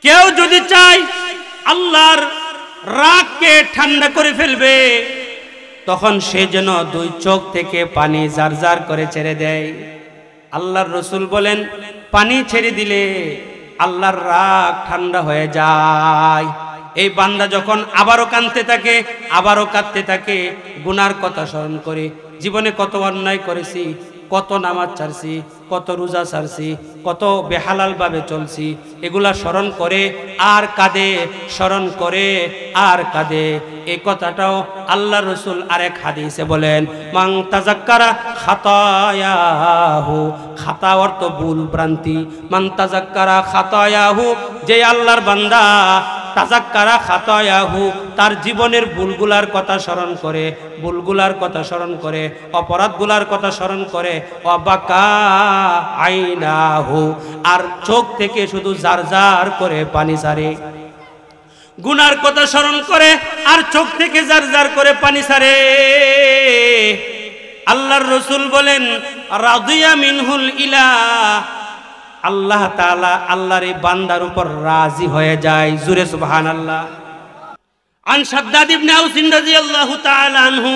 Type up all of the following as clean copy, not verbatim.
কেউ যদি চায় আল্লাহর রাগকে ঠান্ডা করে ফেলবে, তখন সে যেন দুই চোখ থেকে পানি জারজার করে ছেড়ে দেয়। আল্লাহর রাসূল বলেন, পানি ছেড়ে দিলে আল্লাহর রাগ ঠান্ডা হয়ে যায়। এই বান্দা যখন আবারও কাঁদতে থাকে, আবারও কাঁদতে থাকে, গুনার কথা স্মরণ করে, জীবনে কত অন্যায় করেছি, কত নামাজ ছাড়ছি, কত রোজা ছাড়ছি, কত বেহালাল ভাবে চলছি, এগুলা স্মরণ করে আর কাঁদে, স্মরণ করে আর কাঁদে। এই কথাটাও আল্লাহ রসুল আরেক হাদিসে বলেন, মান তাযাক্কারা খাতায়াহু, খাতা অর্থ ভুল ভ্রান্তি, মান তাযাক্কারা খাতায়াহু, যে আল্লাহর বান্দা তাযাক্কারা খাতায়াহু, তার জীবনের ভুলগুলার কথা স্মরণ করে, ভুলগুলার কথা স্মরণ করে, অপরাধগুলার কথা স্মরণ করে, অবাকা আইনাহু, আর চোখ থেকে শুধু জারজার করে পানি ছাড়ে। গুনার কথা স্মরণ করে আর চোখ থেকে জারজার করে পানি ছাড়ে। আল্লাহর রাসূল বলেন, রাদিয়া মিনহুল ইলাহ, আল্লাহ তাআলা আল্লাহর এই বান্দার উপর রাজি হয়ে যায়। জোরে সুবহানাল্লাহ। আন শাদ্দাদ ইবনে আউস রাদিয়াল্লাহু তাআলা আনহু,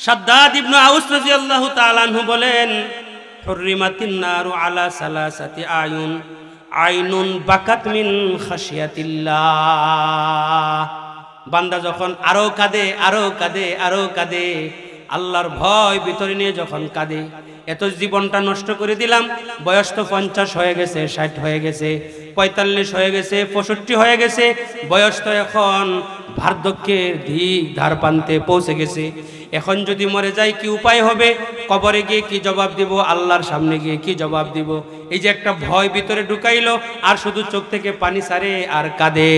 শাদ্দাদ ইবনে আউস রাদিয়াল্লাহু তাআলা আনহু বলেন, হুররিমাতিন নারু আলা সালাসাতি আয়ুন, আইনুন বাকাত মিন খাশিয়াতিল্লাহ। বান্দা যখন আরো কাঁদে, আরো কাঁদে, আরো কাঁদে, আল্লাহর ভয় ভিতরে নিয়ে যখন কাঁদে, এত জীবনটা নষ্ট করে দিলাম, বয়স তো 50 হয়ে গেছে, 60 হয়ে গেছে, 45 হয়ে গেছে, 65 হয়ে গেছে, বয়স তো এখন বার্ধক্যের দিক ধার প্রান্তে পৌঁছে গেছে। এখন যদি মরে যাই কি উপায় হবে? কবরে গিয়ে কি জবাব দিব? আল্লাহর সামনে গিয়ে কি জবাব দিব? এই যে একটা ভয় ভিতরে ঢুকাইলো, আর শুধু চোখ থেকে পানি ছাড়ে আর কাঁদে।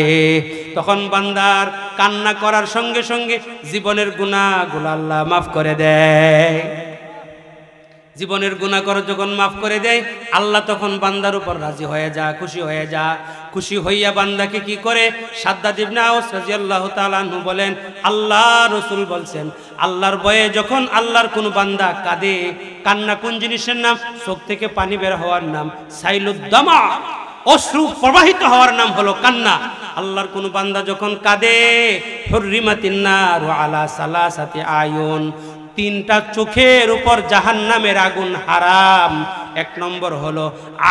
তখন বান্দার কান্না করার সঙ্গে সঙ্গে জীবনের গুনাহগুলো আল্লাহ মাফ করে দেয়। জীবনের গুনাহ করে যখন মাফ করে দেয়, আল্লাহ তখন বান্দার উপর রাজি হয়ে যা, খুশি হয়ে যা। খুশি হইয়া বান্দাকে কি করে? শাদ্দাদ ইবনে আউস রাদিয়াল্লাহু তাআলা আনহু বলেন, আল্লাহ রাসূল বলছেন, আল্লাহর ভয়ে যখন আল্লাহর কোন বান্দা কাঁদে, কান্না কোন জিনিসের নাম? চোখ থেকে পানি বের হওয়ার নাম সাইলুদ্দামা, অশ্রু প্রবাহিত হওয়ার নাম হলো কান্না। আল্লাহর কোন বান্দা যখন কাঁদে, হুররিমাতিন নারু আলা সালাসাতি আয়ুন, 3টা চোখের উপর জাহান্নামের আগুন হারাম। 1 নম্বর হলো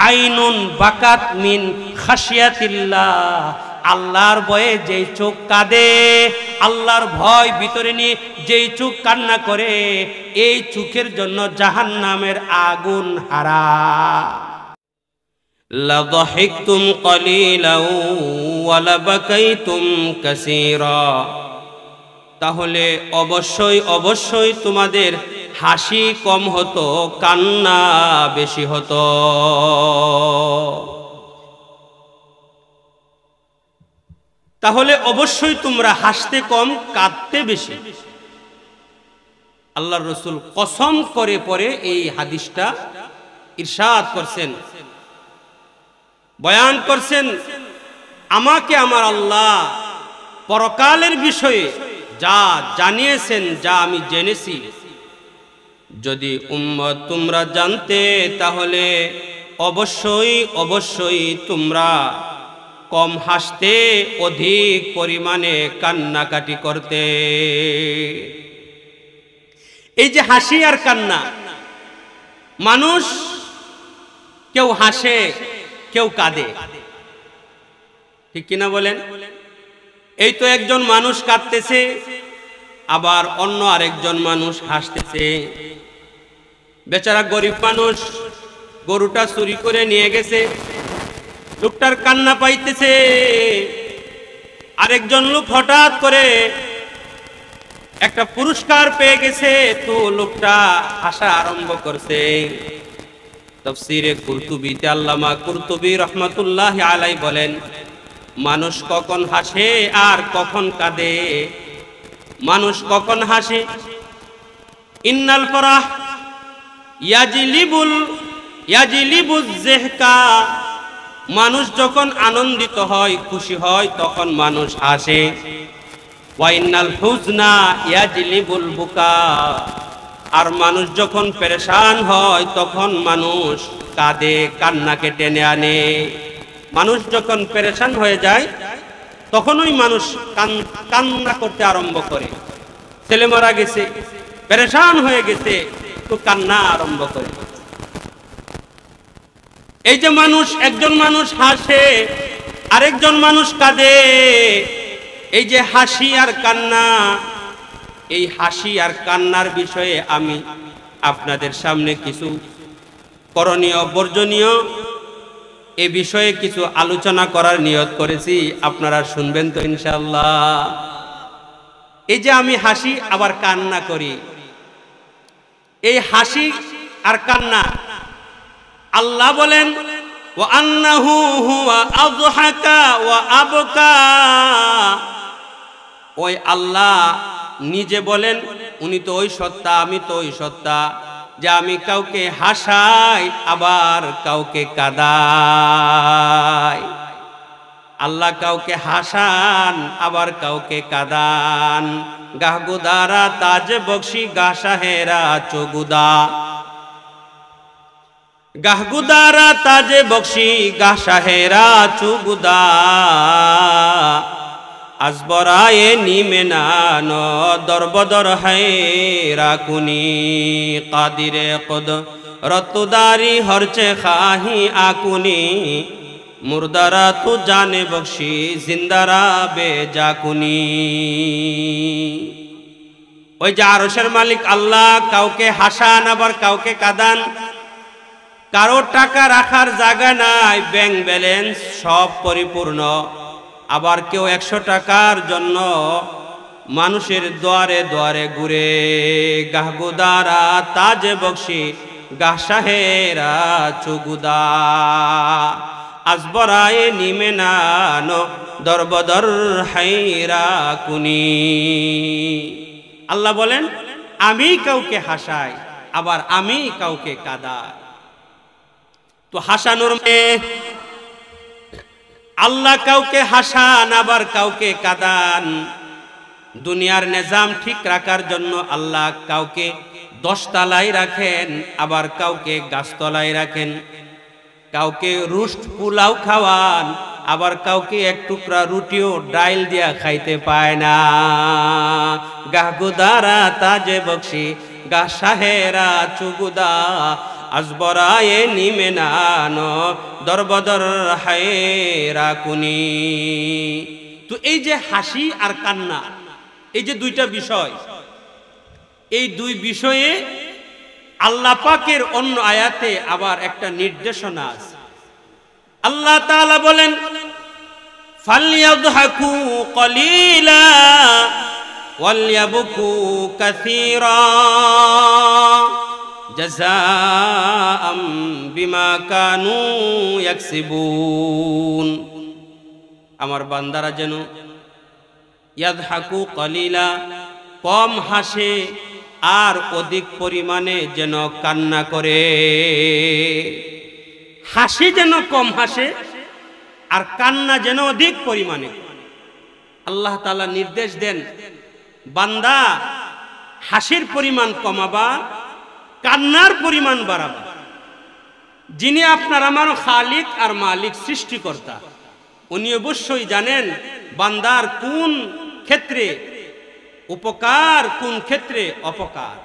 আইনুন বাকাত মিন খাশিয়াতিল্লাহ, আল্লাহর ভয়ে যেই চোখ কাঁদে, আল্লাহর ভয় ভিতরে নিয়ে যেই চোখ কান্না করে, এই চোখের জন্য জাহান্নামের আগুন হারাম। লা যাহিকতুম কলিলাও ওয়া লা বাকাইতুম কাসীরা, তাহলে অবশ্যই অবশ্যই তোমাদের হাসি কম হতো, কান্না বেশি হতো। তাহলে অবশ্যই তোমরা হাসতে কম, কাঁদতে বেশি। আল্লাহর রাসূল কসম করে পরে এই হাদিসটা ইরশাদ করছেন, বয়ান করছেন, আমাকে আমার আল্লাহ পরকালের বিষয়ে যা জানিয়েছেন, যা আমি জেনেছি, যদি উম্মত তোমরা জানতে, তাহলে অবশ্যই অবশ্যই তোমরা কম হাসতে, অধিক পরিমাণে কান্নাকাটি করতে। এই যে হাসি আর কান্না, মানুষ কেউ হাসে, কেউ কাঁদে, ঠিক কিনা বলেন? এই তো একজন মানুষ কাঁদতেছে, আবার অন্য আরেকজন মানুষ হাসতেছে। বেচারা গরিব মানুষ, গরুটা চুরি করে নিয়ে গেছে, লোকটার কান্না পাইতেছে। আরেকজন লোক হঠাৎ করে একটা পুরস্কার পেয়ে গেছে, তো লোকটা হাসা আরম্ভ করছে। তাফসীরে কুরতুবীতে আল্লামা কুরতুবী রাহমাতুল্লাহি আলাইহি বলেন, মানুষ কখন হাসে আর কখন কাঁদে? মানুষ কখন হাসে? ইন্নাল ফরাহ ইয়াজলিবুজ যিহকা, মানুষ যখন আনন্দিত হয়, খুশি হয়, তখন মানুষ হাসে। ওয়া ইন্নাল হুজনা ইয়াজলিবুল বুকা, আর মানুষ যখন পেরেশান হয়, তখন মানুষ কাঁদে, কান্নাকে টেনে আনে। মানুষ যখন পেরেশান হয়ে যায় তখনই মানুষ কান্না করতে আরম্ভ করে। ছেলে মারা গেছে, পেরেশান হয়ে গেছে, তো কান্না আরম্ভ করে। এই যে মানুষ, একজন মানুষ হাসে, আরেকজন মানুষ কাঁদে। এই যে হাসি আর কান্না, এই হাসি আর কান্নার বিষয়ে আমি আপনাদের সামনে কিছু করণীয় বর্জনীয় এ বিষয়ে কিছু আলোচনা করার নিয়ত করেছি। আপনারা শুনবেন তো ইনশাআল্লাহ? এই যে আমি হাসি আবার কান্না করি, এই হাসি আর কান্না আল্লাহ বলেন ওয়া আন্নাহু হুয়া আযহাকা ওয়া আবকা। ওই আল্লাহ নিজে বলেন, উনি তো ওই সত্তা, আমি তো ওই সত্তা, যে আমি কাউকে হাসাই আবার কাউকে কাঁদাই। আল্লাহ কাউকে হাসান আবার কাউকে কাঁদান। গাহগুদারা তাজ বখশি গাশাহেরা চগুদা। গাহগুদারা তাজে বখশি গাশাহেরা চুগুদা। আজবরায়ে নিমে নান দরবদর হায়রা কুনি। কাদিরে কদ রতুদারি হরচে খাহি আকুনি। মুর্দারা তু জানে বখশি জিন্দারা বেজাকুনি। ওই যে আরশের মালিক আল্লাহ কাউকে হাসান আবার কাউকে কাঁদান। কারো টাকা রাখার জায়গা নাই, ব্যাংক ব্যালেন্স সব পরিপূর্ণ, আবার কেউ 100 টাকার জন্য মানুষের দুয়ারে দুয়ারে ঘুরে। গাহগুদারা তাজে বখশি গাশাহেরা চুগুদা। আজবরায়ে নিমে নানো দরবদর হাইরা কুনি। আল্লাহ বলেন আমি কাউকে হাসাই আবার আমি কাউকে কাঁদাই। তো হাসানোর আল্লাহ কাউকে হাসান আবার কাউকে কাঁদান। দুনিয়ার নিজাম ঠিক রাখার জন্য আল্লাহ কাউকে 10 তলায় রাখেন, আবার কাউকে গাছতলায় রাখেন। কাউকে রুস্ট পোলাও খাওয়ান, আবার কাউকে এক টুকরা রুটিও ডাইল দিয়া খাইতে পায় না। গাহগুদারা তাজে বখশি গাশাহেরা চুগুদা। আজবরায়ে নিমে নানো দরবদর হায়রা কুনি। তো এই যে হাসি আর কান্না, এই যে দুইটা বিষয়, এই দুই বিষয়ে আল্লাহ পাকের অন্য আয়াতে আবার একটা নির্দেশনা আছে। আল্লাহ তাআলা বলেন ফালইয়াদহাকু কলিলা ওয়ালইয়াবকু কাসীরা জাযাআম বিমা কানু ইয়াকসিবুন। আমার বান্দারা যেন ইয়াদহাকু কলিলা, কম হাসে, আর অধিক পরিমাণে যেন কান্না করে। হাসি যেন কম হাসে আর কান্না যেন অধিক পরিমাণে। আল্লাহ তাআলা নির্দেশ দেন, বান্দা হাসির পরিমাণ কমাবা, কান্নার পরিমাণ বাড়াবা। যিনি আপনার আমার খালিক আর মালিক, সৃষ্টিকর্তা, উনি অবশ্যই জানেন বান্দার কোন ক্ষেত্রে উপকার, কোন ক্ষেত্রে অপকার,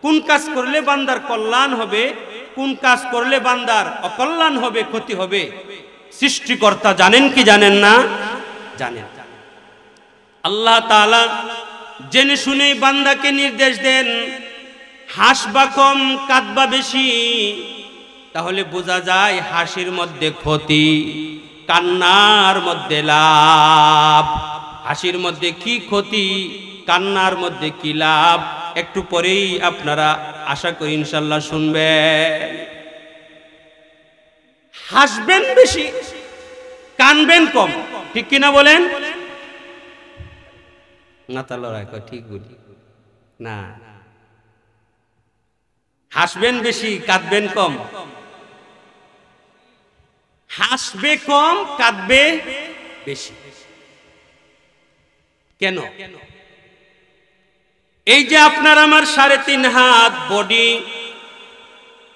কোন কাজ করলে বান্দার কল্যাণ হবে, কোন কাজ করলে বান্দার অকল্যাণ হবে, ক্ষতি হবে। সৃষ্টিকর্তা জানেন কি জানেন না? জানেন। আল্লাহ তাআলা জেনে শুনেই বান্দাকে নির্দেশ দেন, হাসবা কম, কাঁদবা বেশি। তাহলে বোঝা যায় হাসির মধ্যে ক্ষতি, কান্নার মধ্যে লাভ। হাসির মধ্যে কি ক্ষতি, কান্নার মধ্যে কি লাভ, একটু পরেই আপনারা আশা করি ইনশাআল্লাহ শুনবেন। হাসবেন বেশি, কানবেন কম, ঠিক কিনা বলেন? না তাহলে ঠিক বলি না। হাসবেন বেশি, কাঁদবেন কম। হাসবে কম, কাঁদবে বেশি। কেন? এই যে আপনার আমার 3.5 হাত বডি,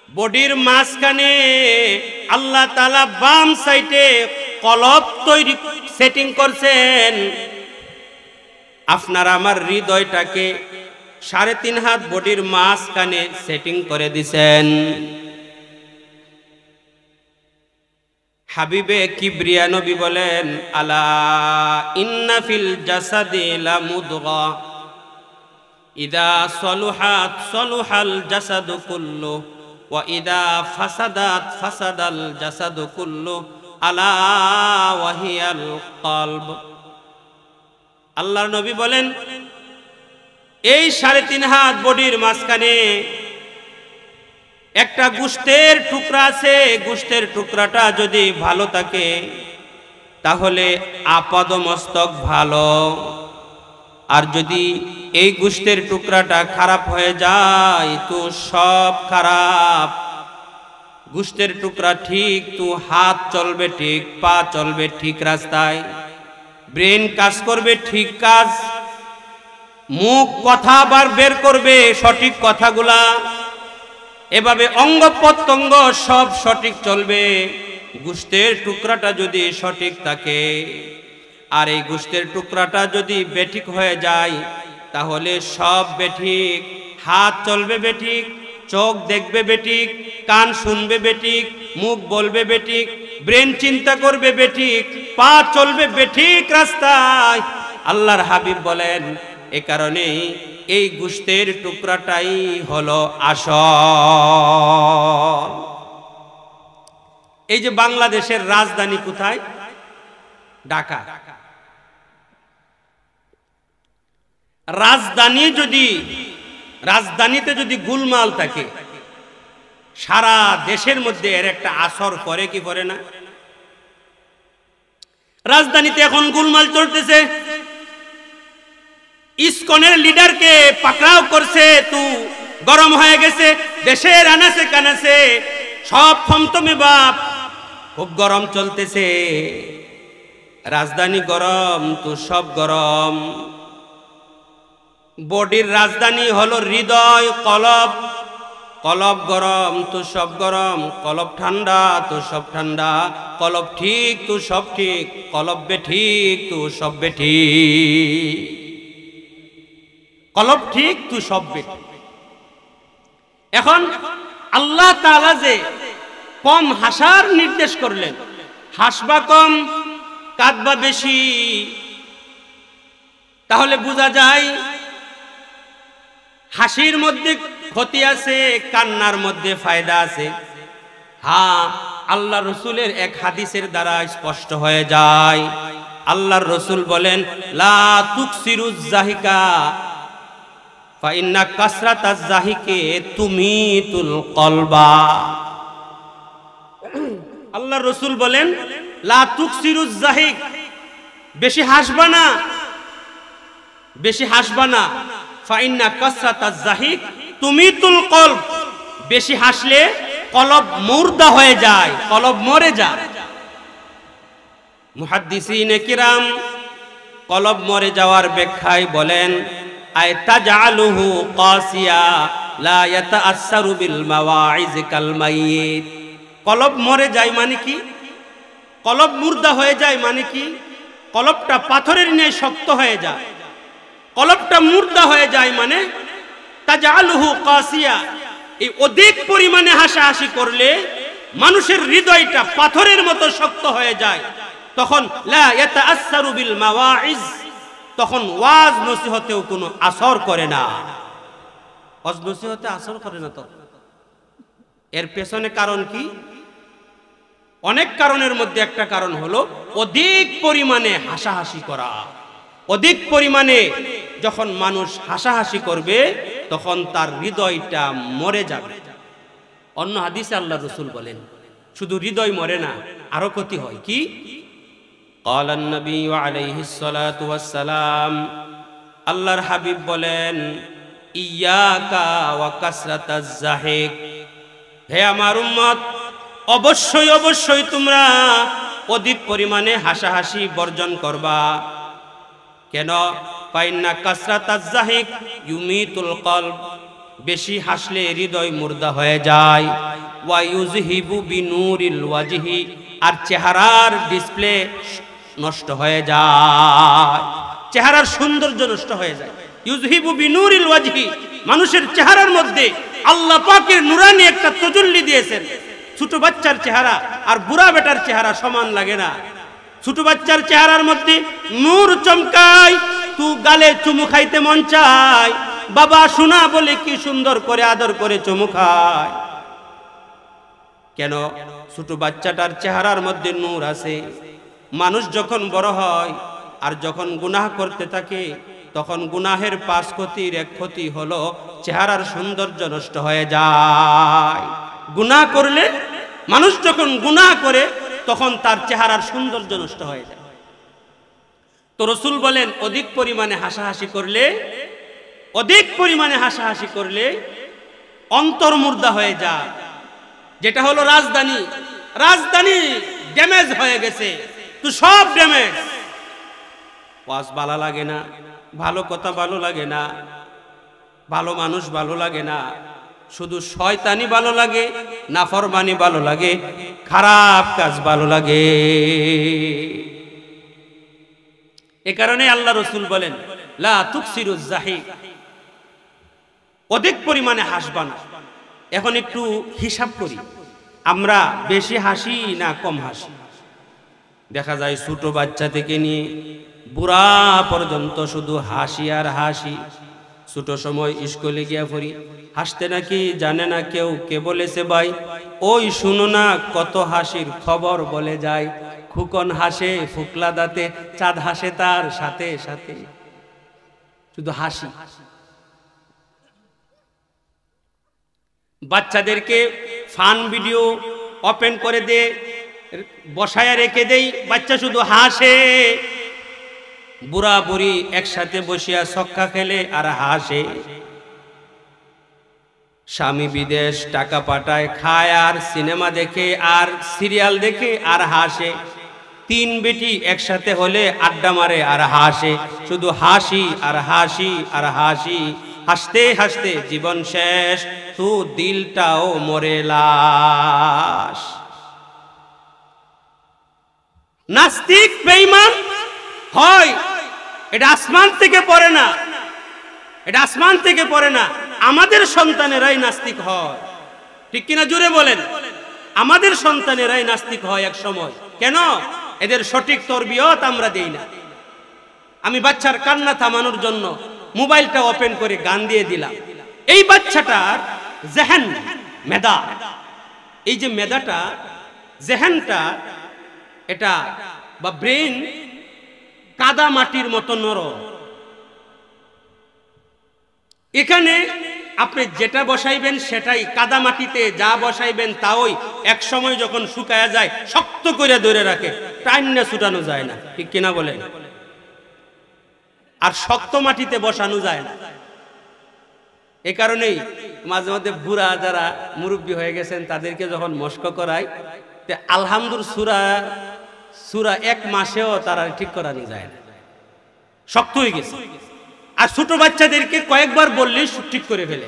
বডির মাঝখানে আল্লাহ তাআলা বাম সাইডে কলব তৈরি সেটিং করছেন, আপনার আমার হৃদয়টাকে 3.5 হাত বডির মাঝখানে সেটিং করে দিছেন। হাবিবে কিবরিয়া নবী বলেন, আলা ইন্না ফিল জাসাদি লামুদগা ইদা সলুহাত সলুহাল জাসাদু কুল্লু ওয়া ইদা ফাসাদাত ফাসাদাল জাসাদু কুল্লু আলা ওয়াহিয়াল কলব। আল্লাহর নবী বলেন, এই 3.5 হাত বডির মাঝখানে একটা গোশতের টুকরা আছে। গোশতের টুকরাটা যদি ভালো থাকে তাহলে আপাদমস্তক ভালো, আর যদি এই গোশতের টুকরাটা খারাপ হয়ে যায় তো সব খারাপ। গোশতের টুকরা ঠিক তো হাত চলবে ঠিক, পা চলবে ঠিক রাস্তায়, ব্রেন কাজ করবে ঠিক কাজ, মুখ কথা আবার বের করবে সঠিক কথাগুলা, এভাবে অঙ্গ প্রত্যঙ্গ সব সঠিক চলবে। গোশতের টুকরাটা যদি সঠিক থাকে, আর এই গোশতের টুকরাটা যদি বেঠিক হয়ে যায় তাহলে সব বেঠিক। হাত চলবে বেঠিক, চোখ দেখবে বেঠিক, কান শুনবে বেঠিক, মুখ বলবে বেঠিক, ব্রেন চিন্তা করবে বেঠিক, পা চলবে বেঠিক রাস্তায়। আল্লাহর হাবিব বলেন, এ কারণে এই গোশতের টুকরাটাই হলো আসল। এই যে বাংলাদেশের রাজধানী কোথায়? ঢাকা। রাজধানীতে যদি গুলমাল থাকে, সারা দেশের মধ্যে এর একটা আসর করে কি করে না? রাজধানীতে এখন গুলমাল চলতেছে, ইসকনের লিডারকে পাকড়াও করছে, তু গরম হয়ে গেছে, দেশের আনাসে কানাসে সব থমথমে বাপ, খুব গরম চলতেছে। রাজধানী গরম তো সব গরম। বডির রাজধানী হলো হৃদয়, কলব। কলব গরম তো সব গরম, কলব ঠান্ডা তো সব ঠান্ডা, কলব ঠিক তো সব ঠিক, কলব বেঠিক তো সব বেঠিক, কলব ঠিক তো সব বেঠিক। এখন আল্লাহ তাআলা যে কম হাসার নির্দেশ করলেন, হাসবা কম কাঁদবা বেশি, তাহলে বোঝা যায় হাসির মধ্যে ক্ষতি আছে, কান্নার মধ্যে ফায়দা আছে। হ্যাঁ, আল্লাহ রসুলের এক হাদিসের দ্বারা স্পষ্ট হয়ে যায়। আল্লাহর রসুল বলেন, লা তুকসিরুজ জাহিকা ফা ইন্না কাসরাতাজ জাহিকে তুমিতুল কলবা। আল্লাহর রসুল বলেন, লা তুকসিরুজ জাহিক, বেশি হাসবা না, বেশি হাসবা না। ফা ইন্না কাসরাতাজ জাহিক তুমিতুল কলব, বেশি হাসলে কলব মুর্দা হয়ে যায়, কলব মরে যায়। মুহাদ্দিসিনে কিরাম কলব মরে যাওয়ার ব্যাখ্যায় বলেন, আয় তাজআলুহু কাসিয়া লা ইয়াতাআসসারু বিল মাওয়াইজ কাল মাইয়িত। কলব মরে যায় মানে কি? কলব মুর্দা হয়ে যায় মানে কি? কলবটা পাথরের ন্যায় শক্ত হয়ে যায়। কলবটা মুর্দা হয়ে যায় মানে তাজআলুহু কাসিয়া, এই অধিক পরিমাণে হাসাহাসি করলে মানুষের হৃদয়টা পাথরের মতো শক্ত হয়ে যায়। তখন লা ইয়াতাআসসারু বিল মাওয়াইজ, তখন ওয়াজ নসিহতেও কোনো আসর করে না। ওয়াজ নসিহতে আসর করে না। তো এর পেছনে কারণ কি? অনেক কারণের মধ্যে একটা কারণ হলো অধিক পরিমাণে হাসাহাসি করা। অধিক পরিমাণে যখন মানুষ হাসাহাসি করবে তখন তার হৃদয়টা মরে যাবে। অন্য হাদিসে আল্লাহ রসুল বলেন, শুধু হৃদয় মরে না, আরো ক্ষতি হয়। কি? ক্বালান নবী আলাইহিস সালাতু ওয়াস সালাম, আল্লাহর হাবিব বলেন, ইয়াকা ওয়া কাসরাতাজ জাহিক, হে আমার উম্মত, অবশ্যই অবশ্যই তোমরা অধিক পরিমাণে হাসাহাসি বর্জন করবা। কেন? ফাইন্না কাসরাতাজ জাহিক ইউমিতুল কলব, বেশি হাসলে হৃদয় মুর্দা হয়ে যায়। ওয়া ইউযহিবু বিনুরিল ওয়াজহি আর চেহারার ডিসপ্লে নষ্ট হয়ে যায়, চেহারার সৌন্দর্য নষ্ট হয়ে যায়। ইউযহিবু বিনুরিল ওয়াজহি, মানুষের চেহারার মধ্যে আল্লাহ পাকের নূরানি একটা তাজাল্লি দিয়েছেন। ছোট বাচ্চার চেহারা আর বুড়া বেটার চেহারা সমান লাগে না। ছোট বাচ্চার চেহারার মধ্যে নূর চমকায়, তু গালে চুমু খাইতে মন চায়, বাবা শোনা বলে কি সুন্দর করে আদর করে চুমু খায়। কেন? ছোট বাচ্চাটার চেহারার মধ্যে নূর আছে। মানুষ যখন বড় হয় আর যখন গুনাহ করতে থাকে, তখন গুনাহের 5 ক্ষতির 1 ক্ষতি হলো চেহারার সৌন্দর্য নষ্ট হয়ে যায়। গুনাহ করলে, মানুষ যখন গুনাহ করে তখন তার চেহারার সৌন্দর্য নষ্ট হয়ে যায়। তো রাসূল বলেন অধিক পরিমাণে হাসাহাসি করলে, অধিক পরিমাণে হাসাহাসি করলে অন্তর মুর্দা হয়ে যায়। যেটা হলো রাজধানী, রাজধানী ড্যামেজ হয়ে গেছে, তো সব ড্যামেজ। ওয়াজ ভালো লাগে না, ভালো কথা ভালো লাগে না, ভালো মানুষ ভালো লাগে না, শুধু শয়তানি ভালো লাগে, নাফরমানি ভালো লাগে, খারাপ কাজ ভালো লাগে। এ কারণে আল্লাহ রাসূল বলেন লা তুকসিরুজ জাহিক, অধিক পরিমাণে হাসবা না। এখন একটু হিসাব করি, আমরা বেশি হাসি না কম হাসি? দেখা যায় ছোট বাচ্চা থেকে নিয়ে বুড়া পর্যন্ত শুধু হাসি আর হাসি। ছোট সময় স্কুলে গিয়া পড়ি, হাসতে নাকি জানে না কেউ, কে বলেছে ভাই ওই শুনো না কত হাসির খবর বলে যায়। খুকন হাসে ফুকলা দাঁতে, চাঁদ হাসে তার সাথে সাথে, শুধু হাসি। বাচ্চাদেরকে ফান ভিডিও ওপেন করে দে, বসায় রেখে দেই, বাচ্চা শুধু হাসে। বুড়া বুড়ি একসাথে বসিয়া ছক্কা খেলে আর হাসে। স্বামী বিদেশ টাকা পাঠায়, খায় আর সিনেমা দেখে আর সিরিয়াল দেখে আর হাসে। 3 বেটি একসাথে হলে আড্ডা মারে আর হাসে, শুধু হাসি আর হাসি আর হাসি। হাসতে হাসতে জীবন শেষ, তো দিলটাও মরে লাশ। নাস্তিক বেঈমান হয়, এটা আসমান থেকে পড়ে না, এটা আসমান থেকে পড়ে না। আমাদের সন্তানেরাই নাস্তিক হয়, ঠিক কিনা জোরে বলেন? আমাদের সন্তানেরাই নাস্তিক হয় এক সময়। কেন? এদের সঠিক তরবিয়ত আমরা দেই না। আমি বাচ্চার কান্না থামানোর জন্য মোবাইলটা ওপেন করে গান দিয়ে দিলাম। এই বাচ্চাটার জেহেন, মেধা, এই যে মেধাটা, জেহেনটা, এটা বা ব্রেন কাদা মাটির মতো নরম। এখানে আপনি যেটা বসাইবেন সেটাই, কাদা মাটিতে যা বসাইবেন তাই এক সময় যখন শুকায়া যায় শক্ত করে ধরে রাখে, টাইনা ছুটানো যায় না, ঠিক কিনা বলেন? আর শক্ত মাটিতে বসানো যায় না। এই কারণেই মাঝে মাঝে বুড়া যারা মুরব্বী হয়ে গেছেন তাদেরকে যখন মস্ক করায়, আলহামদুলিল্লাহ সূরা 1 মাসেও তারা ঠিক করানো যায় না, শক্ত হয়ে গেছে। আর ছোট বাচ্চাদেরকে কয়েকবার বললেই ঠিক করে ফেলে।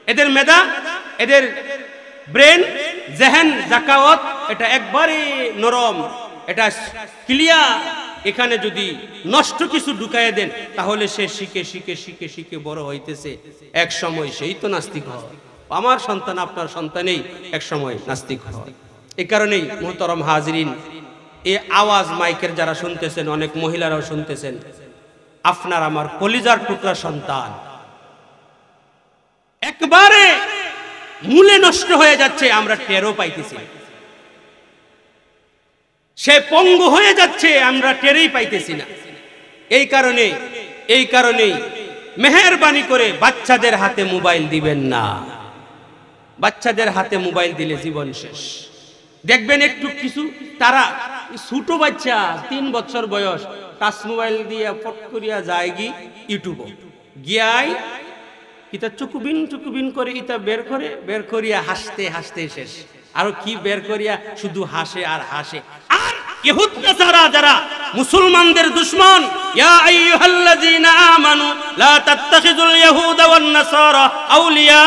এদের মেধা, এদের ব্রেন, জেহেন, জাকাওয়াত এটা একবারে নরম, এটা ক্লিয়ার। এখানে যদি নষ্ট কিছু ঢুকাইয়া দেন তাহলে সে শিখে শিখে শিখে শিখে বড় হইতেছে, এক সময় সেই তো নাস্তিক হয়। আমার সন্তান, আপনার সন্তানেই এক সময় নাস্তিক হয়। এই কারণেই মুহতারাম হাজরিন, এই আওয়াজ মাইকের যারা শুনতেছেন, অনেক মহিলারাও শুনতেছেন, আপনার আমার কলিজার টুকরা সন্তান একবারে মূলে নষ্ট হয়ে যাচ্ছে, আমরা টেরও পাইতেছি। সে পঙ্গু হয়ে যাচ্ছে, আমরা টেরই পাইতেছি না। এই কারণেই মেহেরবানি করে বাচ্চাদের হাতে মোবাইল দিবেন না। বাচ্চাদের হাতে মোবাইল দিলে জীবন শেষ। দেখবেন একটু কিছু, তারা ছোট বাচ্চা 3 বছর বয়স, টাচ মোবাইল দিয়ে ফট করিয়া যায় গি ইউটিউব গিয়াই, ইতা চুকুবিন চুকুবিন করে ইতা বের করিয়া হাসতে হাসতে শেষ। আর কি বের করিয়া শুধু হাসে আর হাসে। আর ইহুদ নাসারা যারা মুসলমানদের দুশমন, ইয়া আইয়ুহাল্লাযীনা আমানু লা তাত্তাখিযুল ইয়াহুদা ওয়ান নাসারা আউলিয়া,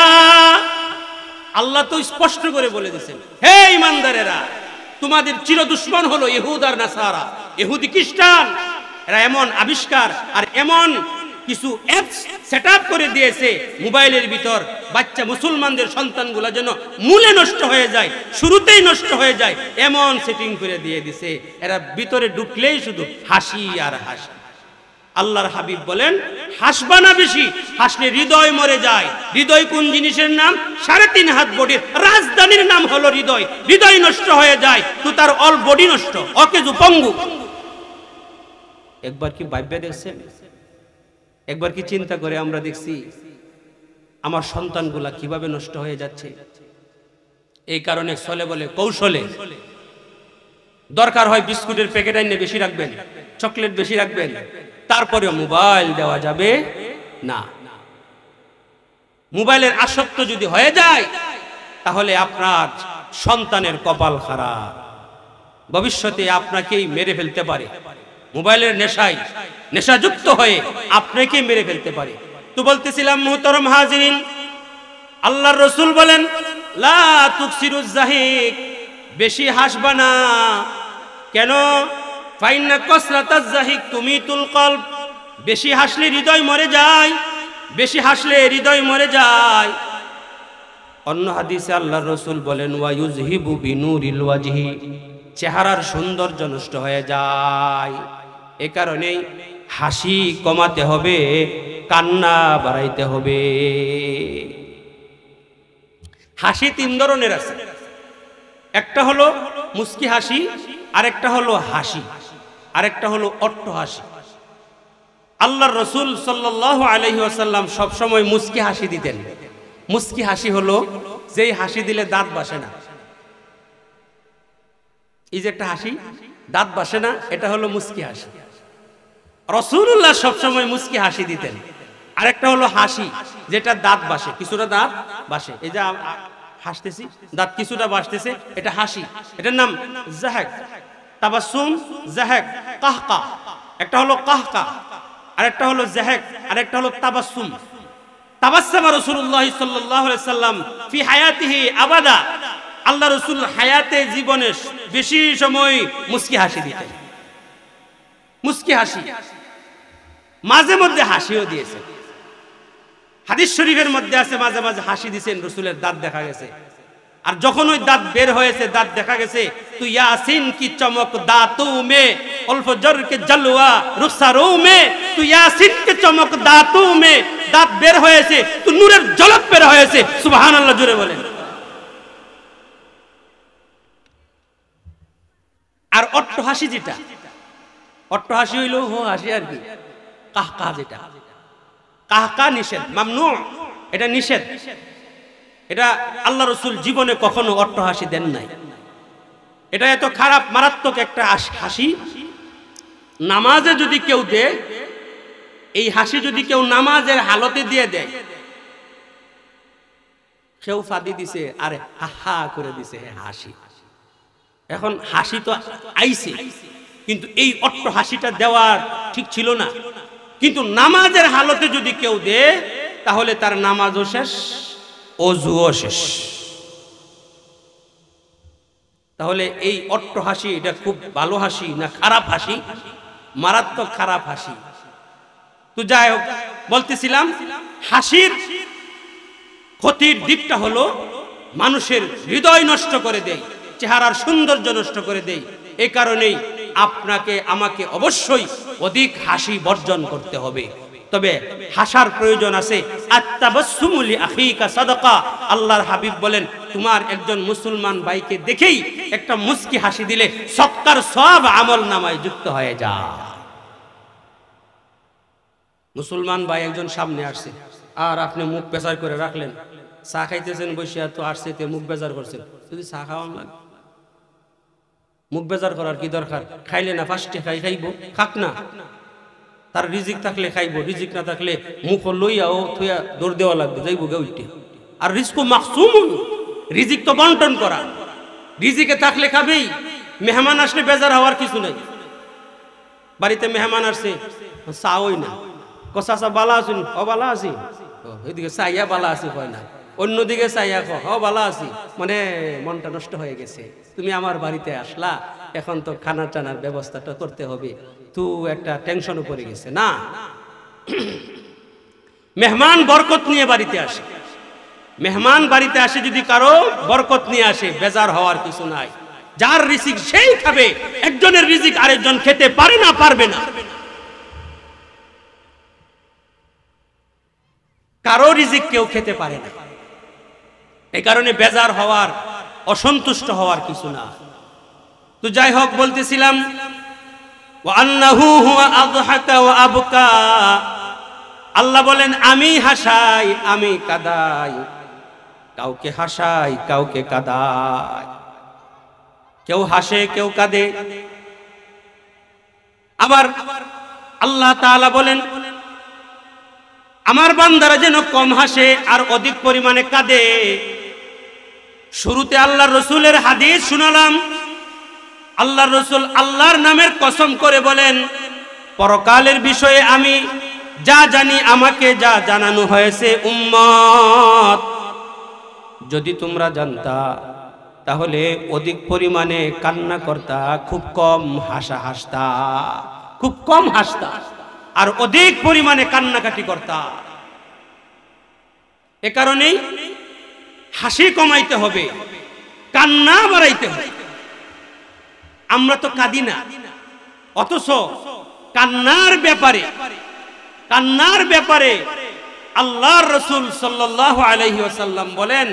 আল্লাহ তো স্পষ্ট করে বলে দিয়েছেন, হে ঈমানদারেরা, তোমাদের চির দুশ্মন হলো ইহুদ আর নাসারা, ইহুদি খ্রিস্টান। এরা এমন আবিষ্কার আর এমন কিছু অ্যাপস সেট আপ করে দিয়েছে মোবাইলের ভিতর, বাচ্চা মুসলমানদের সন্তানগুলো যেন মূলে নষ্ট হয়ে যায়, শুরুতেই নষ্ট হয়ে যায়, এমন সেটিং করে দিয়ে দিছে। এরা ভিতরে ঢুকলেই শুধু হাসি আর হাসি। আল্লাহর হাবিব বলেন, হাসবা না বেশি, হাসলে হৃদয় মরে যায়। হৃদয় কোন জিনিসের নাম? 3.5 হাত বডির রাজধানীর নাম হলো হৃদয়। হৃদয় নষ্ট হয়ে যায় তো তার অল বডি নষ্ট, অকেজু পঙ্গু। একবার কি ভাববে দেখছেন? একবার কি চিন্তা করে আমরা দেখছি আমার সন্তানগুলা কিভাবে নষ্ট হয়ে যাচ্ছে? এই কারণে চলে বলে কৌশলে দরকার হয় বিস্কুটের প্যাকেট আইনে বেশি রাখবেন, চকলেট বেশি রাখবেন, তারপরেও মোবাইল দেওয়া যাবে না। মোবাইলের আসক্ত যদি হয়ে যায় তাহলে আপনার সন্তানের কপাল খারাপ, ভবিষ্যতে আপনাকেই মেরে ফেলতে পারে। মোবাইলের নেশায় নেশাযুক্ত হয়ে আপনাকে মেরে ফেলতে পারে। তো বলতেছিলাম মুহতারাম হাজিরিন, আল্লাহর রাসূল বলেন, লা তুকসিরুজ যাহিক, বেশি হাসবা না। কেন? ফাইন্না কাসরাতাজ যাহিক তুমিতুল কলব, বেশি হাসলে হৃদয় মরে যায়, বেশি হাসলে হৃদয় মরে যায়। অন্য হাদিসে আল্লাহর রাসূল বলেন, ওয়া ইউযহিবু বিনুরিল ওয়াজহি, চেহারার সৌন্দর্য নষ্ট হয়ে যায়। এ কারণেই হাসি কমাতে হবে, কান্না বাড়াইতে হবে। হাসি 3 ধরনের আছে, একটা হলো মুস্কি হাসি, আরেকটা হলো হাসি, আরেকটা হলো অট্ট হাসি। আল্লাহর রাসূল সাল্লাল্লাহু আলাইহি ওয়াসাল্লাম সব সময় মুস্কি হাসি দিতেন। মুস্কি হাসি হলো যেই হাসি দিলে দাঁত বসে না। এই যে একটা হাসি দাঁত বসে না, এটা হলো মুস্কি হাসি। রাসূলুল্লাহ সব সময় মুস্কি হাসি দিতেন। আরেকটা হলো হাসি যেটা দাঁত বসে, কিছুটা দাঁত বসে। এই যে হাসতেছি, দাঁত কিছুটা বসতেছে, এটা হাসি, এটার নাম যাহাক, তাবাসসুম, যাহাক, কাহকা। একটা হলো কাহকা, আরেকটা হলো যাহাক, আরেকটা হলো তাবাসসুম। তাবাসসামা রাসূলুল্লাহ সাল্লাল্লাহু আলাইহি সাল্লাম ফি হায়াতিহি আবাদা, আল্লাহ রাসূল হায়াতে জীবনে বেশি সময় মুস্কি হাসি দিতেন। মুস্কি হাসি, মাঝে মধ্যে হাসিও দিয়েছেন। হাদিস শরীফের মধ্যে আছে মাঝে মাঝে হাসি দিয়েছেন, রাসূলের দাঁত দেখা গেছে। আর যখন ওই দাঁত বের হয়েছে, দাঁত দেখা গেছে, তু ইয়াসিন কি চমক দাঁতু মে, উল ফজর কে জলওয়া রুখসারু মে, তু ইয়াসিন কে চমক দাঁতু মে, দাঁত বের হয়েছে তো নূরের ঝলক বের হয়েছে। সুবহানাল্লাহ, জোরে বলেন। আর অট্ট হাসি যেটা, অট্ট হাসি হইল হো হাসি আর কি, কাহকা যেটা, কাহকা নিষেধ, মামনু, এটা নিষেধ। এটা আল্লাহ রাসূল জীবনে কখনো অট্ট হাসি দেন নাই। এটা এত খারাপ মারাত্মক একটা হাসি, নামাজে যদি কেউ দেয়, এই হাসি যদি কেউ নামাজের হালতে দিয়ে দেয়, কেউ ফাদি দিছে আরে হা হা করে দিছে হাসি। এখন হাসি তো আইছে, কিন্তু এই অট্ট হাসিটা দেওয়া ঠিক ছিল না। কিন্তু নামাজের হালতে যদি কেউ দেয় তাহলে তার নামাজও শেষ, ওযুও শেষ। তাহলে এই অট্ট হাসি এটা খুব ভালো হাসি না খারাপ হাসি? মারাত্মক খারাপ হাসি। তো যাই হোক, বলতেছিলাম হাসির ক্ষতির দিকটা হলো মানুষের হৃদয় নষ্ট করে দেয়, চেহারার সৌন্দর্য নষ্ট করে দেয়। এই কারণেই আপনাকে আমাকে অবশ্যই অধিক হাসি বর্জন করতে হবে। তবে হাসার প্রয়োজন আছে। আত-তাবাসসুমু লি আখিকা সাদাকা, আল্লাহর হাবিব বলেন, তোমার একজন মুসলমান ভাইকে দেখেই একটা মুস্কি হাসি দিলে সৎকার সওয়াব আমল নামায় যুক্ত হয়ে যায়। মুসলমান ভাই একজন সামনে আসছে, আর আপনি মুখ বেজার করে রাখলেন, চা খাইতেছেন বসে, তো আসছে তে মুখ বেজার করছেন, যদি চা খাওয়ান লাগে, মুখ বেজার করার কি দরকার? খাইলে না ফার্স্টে খাইবো, খাক না, তার রিজিক থাকলে খাইবো, রিজিক না থাকলে মুখ লইয়া ও থুয়া দৌড় দেওয়া লাগবে, যাইবো গে উঠে। আর রিজকু মাকসুমুন, রিজিক তো বন্টন করা, রিজিকে থাকলে খাবেই। মেহমান আসলে বেজার হওয়ার কিছু নাই। বাড়িতে মেহমান আসছে, চাওই না, কষা বালা আসুন, ও বালা আছি, এদিকে চাইয়া বালা আছি হয় না, অন্যদিকে চাইয়া কো হ ভালো আছি, মানে মনটা নষ্ট হয়ে গেছে, তুমি আমার বাড়িতে আসলা, এখন তো খানা টানার ব্যবস্থাটা করতে হবে, তু একটা টেনশনও পড়ে গেছে না। মেহমান বরকত নিয়ে বাড়িতে আসে, মেহমান বাড়িতে আসে যদি কারো বরকত নিয়ে আসে, বেজার হওয়ার কিছু নাই। যার রিজিক সেই খাবে, একজনের রিজিক আরেকজন খেতে পারে না, পারবে না। কারো রিজিক কেউ খেতে পারে না, এই কারণে বেজার হওয়ার, অসন্তুষ্ট হওয়ার কিছু না। তো যাই হোক, বলতেছিলাম ওয়া আন্নাহু হুয়া আযহাকা ওয়া আবকা, আল্লাহ বলেন আমি হাসাই, আমি কাদাই, কাউকে হাসাই, কাউকে কাদাই, কেউ হাসে, কেউ কাঁদে। আবার আল্লাহ তাআলা বলেন আমার বান্দারা যেন কম হাসে আর অধিক পরিমাণে কাঁদে। শুরুতে আল্লাহর রাসূলের হাদিস শুনালাম, আল্লাহর রাসূল আল্লাহর নামের কসম করে বলেন পরকালের বিষয়ে আমি যা জানি, আমাকে যা জানানো হয়েছে উম্মত, যদি তোমরা জানতা তাহলে অধিক পরিমাণে কান্না করতা, খুব কম হাসতা, খুব কম হাসতা আর অধিক পরিমাণে কান্নাকাটি করতা। এ কারণেই হাসি কমাইতে হবে, কান্না বাড়াইতে হবে। আমরা তো কাঁদি না, অথচ কান্নার ব্যাপারে আল্লাহর রাসূল সাল্লাল্লাহু আলাইহি ওয়াসাল্লাম বলেন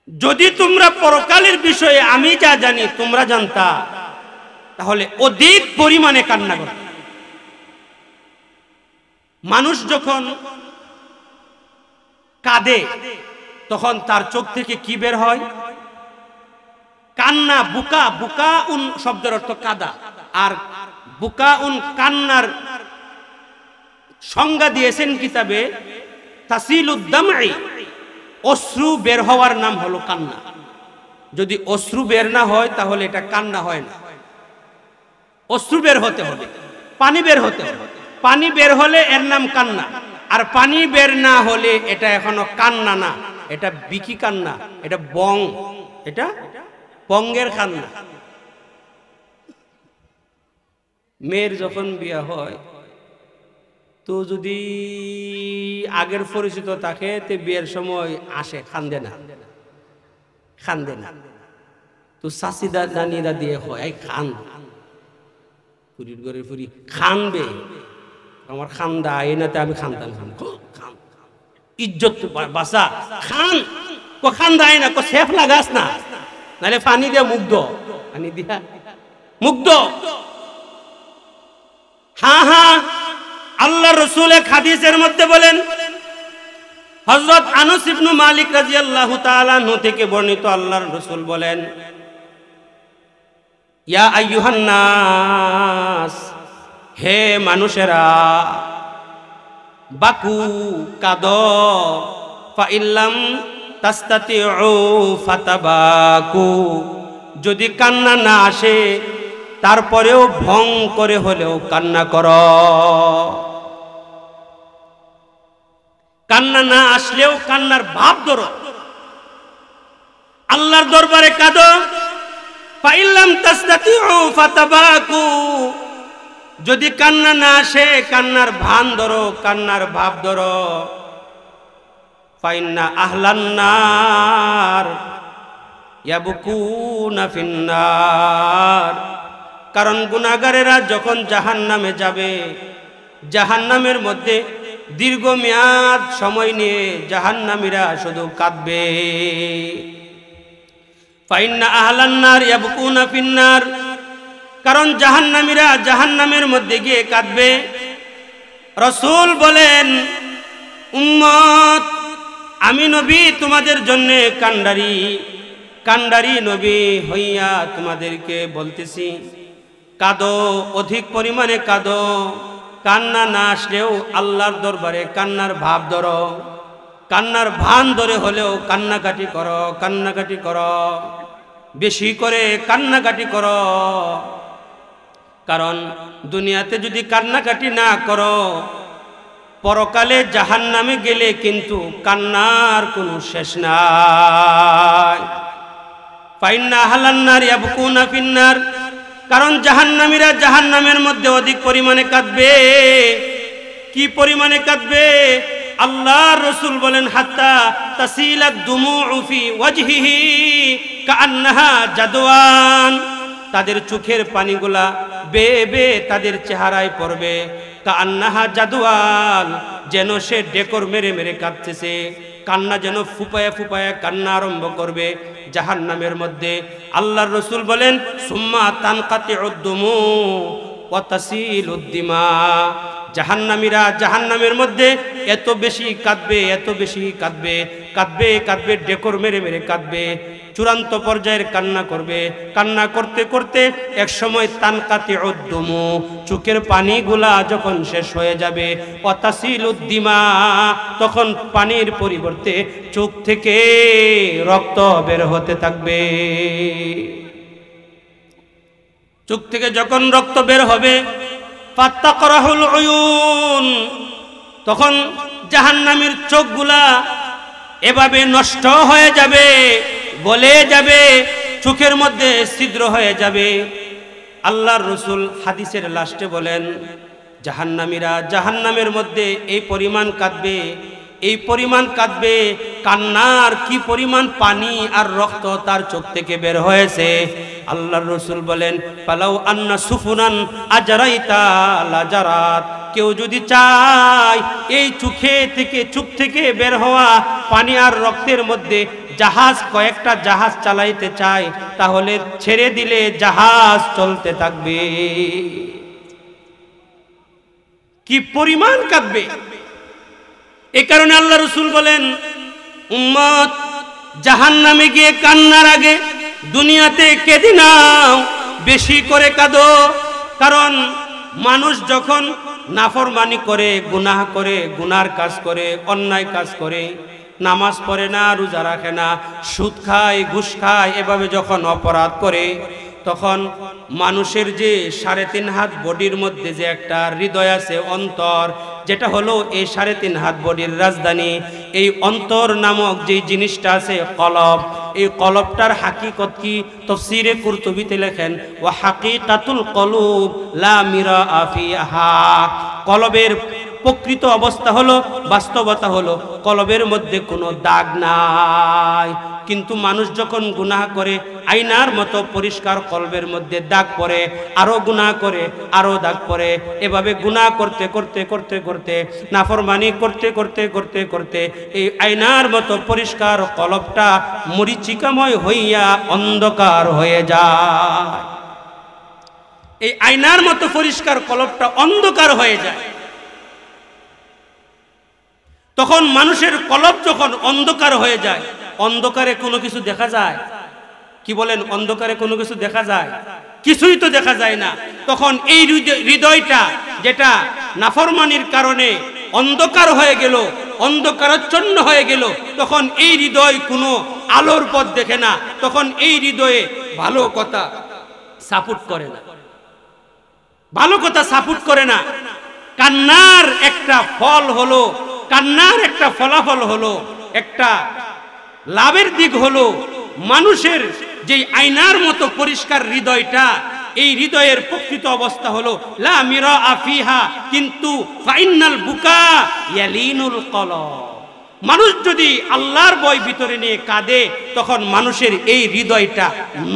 যদি তোমরা পরকালের বিষয়ে আমি যা জানি তোমরা জানতা তাহলে অধিক পরিমাণে কান্না করতে। মানুষ যখন কাঁদে তখন তার চোখ থেকে কি বের হয়? কান্না। বুকা, বুকা উন শব্দের অর্থ কাদা, আর বুকা উন কান্নার সংজ্ঞা দিয়েছেন কিতাবে তাসিলুদ দামঈ, অশ্রু বের হওয়ার নাম হলো কান্না। যদি অশ্রু বের না হয় তাহলে এটা কান্না হয় না। অশ্রু বের হতে হবে, পানি বের হতে হবে, পানি বের হলে এর নাম কান্না। আর পানি বের না হলে এটা এখনো কান্না না, এটা বিকি কান্না, এটা বং, এটা বঙ্গের কান্না। মেয়ের যখন বিয়ে হয় তো যদি আগের পরিচিত থাকে তে বিয়ের সময় আসে, কান্দে না, কান্দে না। তো চাচিদা নানিরা দিয়ে হয় এই খান, পুরীর ঘরে পুরি খানবে, আমার খান্দা এনাতে আমি খানতাম, খান ইজ্জত বাসা খান, কো খান্দা না, কো সেফ লাগাস না, নাহলে পানি দিয়ে মুগ্ধ, পানি দিয়া মুগ্ধ। হ্যাঁ হ্যাঁ, আল্লাহ রাসূল এক হাদিসের মধ্যে বলেন, হযরত আনাস ইবনে মালিক রাদিয়াল্লাহু তাআলা আনহু থেকে বর্ণিত, আল্লাহর রাসূল বলেন ইয়া আইয়ুহান নাস, হে মানুষেরা, বাকু কাদো, ফা ইল্লাম তাস্তাতিউ ফাতাবাকু, যদি কান্না না আসে তারপরেও ভং করে হলেও কান্না করো। কান্না না আসলেও কান্নার ভাব ধরো, আল্লাহর দরবারে কাঁদো। ফাইল্লাম তাস্তাতিউ ফাতাবাকু, যদি কান্না না আসে কান্নার ভান ধরো, কান্নার ভাব ধরো। ফাইন্না আহলান নার ইয়াবকুনা ফিন্নার, কারণ গুনাহগারেরা যখন জাহান্নামে যাবে, জাহান্নামের মধ্যে দীর্ঘমেয়াদ সময় নিয়ে জাহান্নামীরা শুধু কাঁদবে। ফাইন্না আহলান নার ইয়াবকুনা ফিন্নার, কারণ জাহান্নামীরা জাহান্নামের মধ্যে গিয়ে কাঁদবে। রাসূল বলেন উম্মত, আমি নবী তোমাদের জন্য কান্ডারি, কান্ডারি নবী হইয়া তোমাদেরকে বলতেছি কাঁদো, অধিক পরিমাণে কাঁদো। কান্না না আসলেও আল্লাহর দরবারে কান্নার ভাব ধরো, কান্নার ভান ধরে হলেও কান্নাকাটি করো, কান্নাকাটি করো, বেশি করে কান্নাকাটি করো। কারণ দুনিয়াতে যদি কান্নাকাটি না করো পরকালে জাহান্নামে গেলে কিন্তু কান্নার কোনো শেষ নাই। ফাইন্না আহলান নার ইয়াবকুনা ফিন্নার, কারণ জাহান্নামীরা জাহান্নামের মধ্যে অধিক পরিমাণে কাঁদবে। কি পরিমাণে কাঁদবে? আল্লাহর রাসূল বলেন হাত্তা তাসিলাদ দুমুউ ফি ওয়াজহিহি কাআন্নাহা জাদওয়ান, তাদের চোখের পানিগুলা বেয়ে বেয়ে তাদের চেহারায় পড়বে। কাআন্নাহা জাদওয়ান, যেন সে ডেকর মেরে মেরে কাঁদতেছে, কান্না যেন ফুপায়া ফুপায়া কান্না আরম্ভ করবে জাহান্নামের মধ্যে। আল্লাহর রাসূল বলেন সুম্মা তানকাতিউদ দুমু ওয়া তাসিলুদ দিমা, জাহান্নামীরা জাহান্নামের মধ্যে এত বেশি কাঁদবে, এত বেশি কাঁদবে, কাঁদবে কাঁদবে, ডেকর মেরে মেরে কাঁদবে, চূড়ান্ত পর্যায়ের কান্না করবে। কান্না করতে করতে এক সময় তানকাতিউদ দুমু, চোখের পানিগুলা যখন শেষ হয়ে যাবে, ওয়া তাসিলুদ দিমা, তখন পানির পরিবর্তে চোখ থেকে রক্ত বের হতে থাকবে। চোখ থেকে যখন রক্ত বের হবে, ফাত্তাকরাহুল উয়ুন, তখন জাহান্নামীর চোখগুলা এভাবে নষ্ট হয়ে যাবে, গলে যাবে, চোখের মধ্যে ছিদ্র হয়ে যাবে। আল্লাহর রাসূল হাদিসের লাস্টে বলেন জাহান্নামীরা জাহান্নামের মধ্যে এই পরিমাণ কাঁদবে, এই পরিমাণ কাঁদবে, কান্নার কি পরিমাণ পানি আর রক্ত তার চোখ থেকে বের হয়েছে। আল্লাহর রাসূল বলেন ফালাউ আন্না সুফুনান আজরাইতা লাজারাত, কেউ যদি চায় এই চোখ থেকে বের হওয়া পানি আর রক্তের মধ্যে জাহাজ, কয়েকটা জাহাজ চালাইতে চায়, তাহলে ছেড়ে দিলে জাহাজ চলতে থাকবে। কি পরিমাণ কাঁদবে! এই কারণে আল্লাহ রাসূল বলেন উম্মত জাহান্নামে গিয়ে কান্নার আগে দুনিয়াতে কেঁদে নাও, বেশি করে কাঁদো। কারণ মানুষ যখন নাফরমানি করে, গুনাহ করে, গুনার কাজ করে, অন্যায় কাজ করে, নামাজ পড়ে না, রোজা রাখে না, সুদ খায়, ঘুষ খায়, এভাবে যখন অপরাধ করে, তখন মানুষের যে 3.5 হাত বডির মধ্যে যে একটা হৃদয় আছে, অন্তর, যেটা হলো এই 3.5 হাত বডির রাজধানী, এই অন্তর নামক যে জিনিসটা আছে কলব, এই কলবটার হাকিকত কি? তাফসীরে কুরতুবীতে লেখেন ওয়া হাকিকাতুল কলুব লা মিরাআ ফিহা, কলবের প্রকৃত অবস্থা হলো, বাস্তবতা হলো কলবের মধ্যে কোনো দাগ নাই। কিন্তু মানুষ যখন গুনাহ করে আয়নার মতো পরিষ্কার কলবের মধ্যে দাগ পড়ে, আরো গুনাহ করে, আরো দাগ পড়ে, এভাবে গুনাহ করতে করতে করতে করতে, নাফরমানি করতে করতে করতে করতে এই আয়নার মতো পরিষ্কার কলবটা মরিচিকাময় হইয়া অন্ধকার হয়ে যায়। এই আয়নার মতো পরিষ্কার কলবটা অন্ধকার হয়ে যায়। তখন মানুষের কলব যখন অন্ধকার হয়ে যায়, অন্ধকারে কোনো কিছু দেখা যায়? কি বলেন? অন্ধকারে কোনো কিছু দেখা যায়? কিছুই তো দেখা যায় না। তখন এই হৃদয়টা যেটা নাফরমানির কারণে অন্ধকার হয়ে গেল, অন্ধকারাচ্ছন্ন হয়ে গেল, তখন এই হৃদয় কোনো আলোর পথ দেখে না। তখন এই হৃদয়ে ভালো কথা সাপোর্ট করে না, ভালো কথা সাপোর্ট করে না। কান্নার একটা ফল হলো, কান্নার একটা ফলাফল হলো, একটা লাভের দিক হলো মানুষের যে আয়নার মতো পরিষ্কার হৃদয়টা, এই হৃদয়ের প্রকৃত অবস্থা হলো লা মিরাআ ফিহা, কিন্তু ফাইনাল বুকা ইয়ালিনুল কলব। মানুষ যদি আল্লাহর ভয় ভিতরে নিয়ে কাঁদে, তখন মানুষের এই হৃদয়টা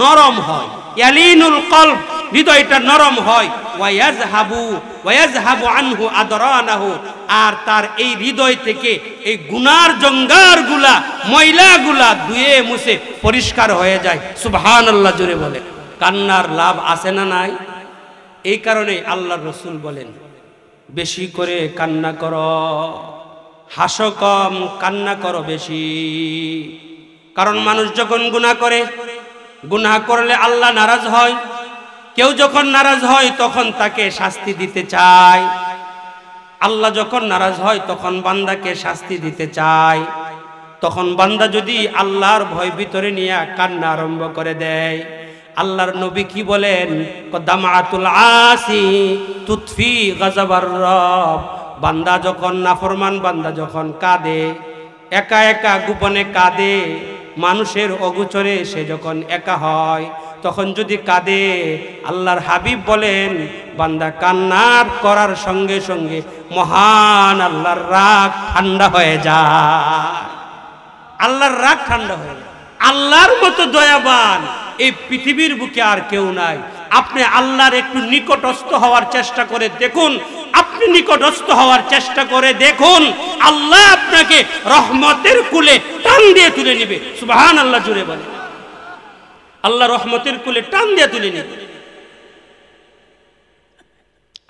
নরম হয়, ইয়ালিনুল কলব, হৃদয়টা নরম হয়। ওয়ায়াজহাবু আনহু আদরানাহু, আর তার এই হৃদয় থেকে এই গুনার জঙ্গারগুলা, ময়লাগুলা ধুয়ে মুছে পরিষ্কার হয়ে যায়। সুবহানাল্লাহ জোরে বলে। কান্নার লাভ আছে না নাই? এই কারণে আল্লাহর রাসূল বলেন বেশি করে কান্না করো, হাসো কম, কান্না করো বেশি। কারণ মানুষ যখন গুনাহ করে, গুনাহ করলে আল্লাহ নারাজ হয়। কেউ যখন নারাজ হয় তখন তাকে শাস্তি দিতে চায়। আল্লাহ যখন নারাজ হয় তখন বান্দাকে শাস্তি দিতে চায়। তখন বান্দা যদি আল্লাহর ভয় ভিতরে নিয়ে কান্না আরম্ভ করে দেয়, আল্লাহর নবী কি বলেন? দামাতুল আসি তুতফি গাযাবার রব, বান্দা যখন নাফরমান বান্দা যখন কাঁদে, একা একা গোপনে কাঁদে, মানুষের অগোচরে সে যখন একা হয়, তখন যদি কাঁদে, আল্লাহর হাবিব বলেন বান্দা কান্নার করার সঙ্গে সঙ্গে মহান আল্লাহর রাগ ঠান্ডা হয়ে যায়। আল্লাহর রাগ ঠান্ডা হয়ে যায়। আল্লাহর মতো দয়াবান এই পৃথিবীর বুকে আর কেউ নাই। আপনি আল্লাহর একটু নিকটস্থ হওয়ার চেষ্টা করে দেখুন, আপনি নিকটস্থ হওয়ার চেষ্টা করে দেখুন, আল্লাহ আপনাকে রহমতের কুলে টান দিয়ে তুলে নিবে। সুবহানাল্লাহ জুড়ে বলে, আল্লাহ রহমতের কুলে টান দিয়ে তুলে নিবে।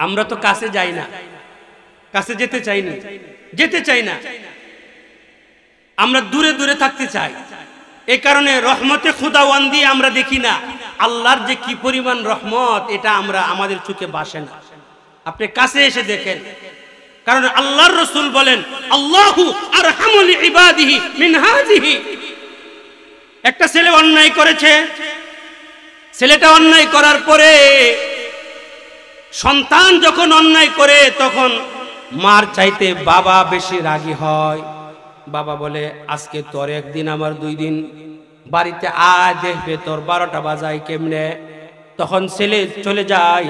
আমরা তো কাছে যাই না, কাছে যেতে চাই না, আমরা দূরে দূরে থাকতে চাই। এই কারণে রহমতে খুদাওয়ান্দি আমরা দেখি না। আল্লাহর যে কি পরিমাণ রহমত, এটা আমরা আমাদের চোখে ভাসে না। আপনি কাছে এসে দেখেন, কারণ আল্লাহর রাসূল বলেন আল্লাহু আরহামু লিইবাদিহি মিন হাযিহি। একটা ছেলে অন্যায় করেছে, ছেলেটা অন্যায় করার পরে সন্তান যখন অন্যায় করে, তখন মার চাইতে বাবা বেশি রাগী হয়। বাবা বলে আজকে তোর একদিন আমার 2 দিন, বাড়িতে আয় দেখবে তোর 12টা বাজায় কেমনে। তখন ছেলে চলে যায়,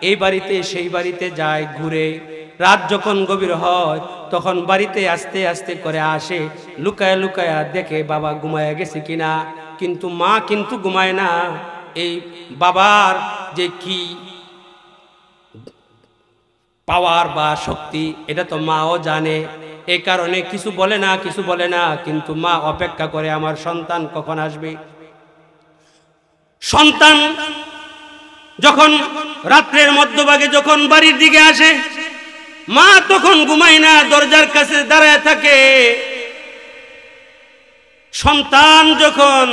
এই বাড়িতে সেই বাড়িতে যায় ঘুরে। রাত যখন গভীর হয়, তখন বাড়িতে আস্তে আস্তে করে আসে, লুকায়া লুকায়া দেখে বাবা ঘুমায় গেছে কিনা। কিন্তু মা কিন্তু ঘুমায় না। এই বাবার যে কি পাওয়ার বা শক্তি, এটা তো মাও জানে। এই কারণে কিছু বলে না, কিন্তু মা অপেক্ষা করে আমার সন্তান কখন আসবে। সন্তান যখন রাত্রের মধ্যভাগে যখন বাড়ির দিকে আসে, মা তখন ঘুমায় না, দরজার কাছে দাঁড়ায় থাকে। সন্তান যখন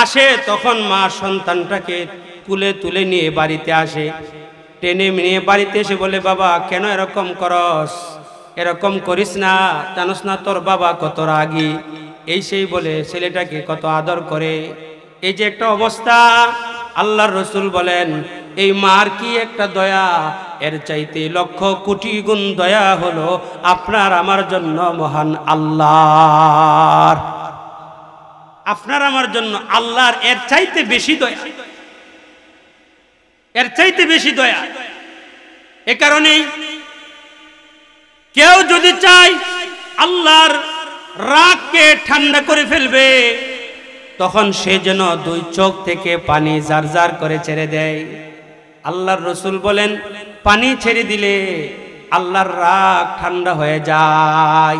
আসে, তখন মা সন্তানটাকে কুলে তুলে নিয়ে বাড়িতে আসে। টেনে নিয়ে বাড়িতে এসে বলে, বাবা কেন এরকম করস, এরকম করিস না, জানোস না তোর বাবা কত রাগী। এই সেই বলে ছেলেটাকে কত আদর করে। এই যে একটা অবস্থা, আল্লাহর রাসূল বলেন এই মার কি একটা দয়া, এর চাইতে লক্ষ কোটি গুণ দয়া হলো আপনার আমার জন্য মহান আল্লাহর। আপনার আমার জন্য আল্লাহর এর চাইতে বেশি দয়া, এর চাইতে বেশি দয়া। এ কারণেই কেউ যদি চায় আল্লাহর রাগকে ঠান্ডা করে ফেলবে, তখন সে যেন 2 চোখ থেকে পানি জার জার করে ছেড়ে দেয়। আল্লাহর রাসূল বলেন পানি ছেড়ে দিলে আল্লাহর রাগ ঠান্ডা হয়ে যায়।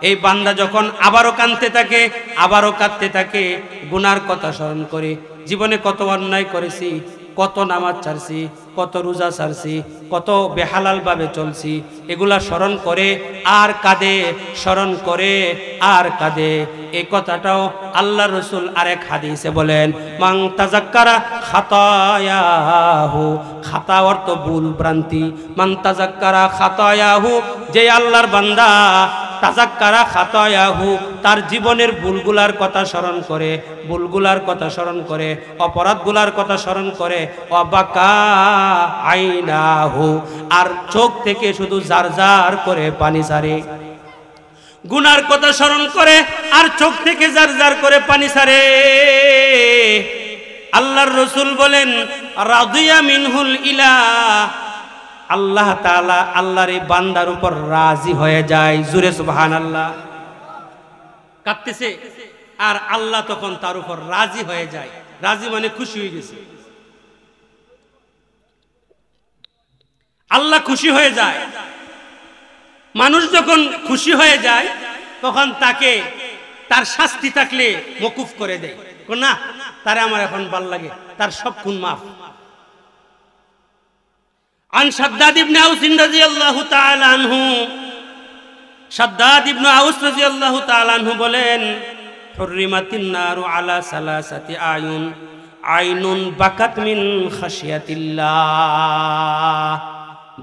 এই বান্দা যখন আবারও কাঁদতে থাকে, আবারও কাঁদতে থাকে, গুনার কথা স্মরণ করে, জীবনে কত অন্যায় করেছি, কত নামাজ ছাড়ছি, কত রোজা ছাড়ছি, কত বেহালাল ভাবে চলছি, এগুলা স্মরণ করে আর কাঁদে, স্মরণ করে আর কাঁদে। এই কথাটাও আল্লাহর রাসূল আরেক হাদিসে বলেন মান তাযাক্কারা খাতায়াহু, খাতা অর্থ ভুল ভ্রান্তি, মান তাযাক্কারা খাতায়াহু, যে আল্লাহর বান্দা তাযাক্কারা খাতায়াহু, তার জীবনের ভুলগুলার কথা স্মরণ করে, ভুলগুলার কথা স্মরণ করে, অপরাধগুলার কথা স্মরণ করে, ওয়াবাকা আইনাহু, আর চোখ থেকে শুধু জার জার করে পানি ছাড়ে। গুনার কথা স্মরণ করে আর চোখ থেকে জার জার করে পানি ছাড়ে। আল্লাহর রাসূল বলেন রাদিয়া মিনহুল ইলাহ, আল্লাহ তাআলা আল্লাহর এই বান্দার উপর রাজি হয়ে যায়। জোরে সুবহানাল্লাহ। কাঁদতেছে আর আল্লাহ তখন তার উপর রাজি হয়ে যায়। রাজি মানে খুশি হয়ে গেছে। আল্লাহ খুশি হয়ে যায়। মানুষ যখন খুশি হয়ে যায়, তখন তাকে তার শাস্তি থাকলে মকুফ করে দেয়, না তারে আমার এখন ভাল লাগে, তার সব খুন মাফ। আন শাদ্দাদ ইবনে আউস রাদিয়াল্লাহু তাআলা আনহু, শাদ্দাদ ইবনে আউস রাদিয়াল্লাহু তাআলা আনহু বলেন হুররিমাতিন নারু আলা সালাসাতি আয়ুন, আইনুন বাকাত মিন খাশিয়াতিল্লাহ।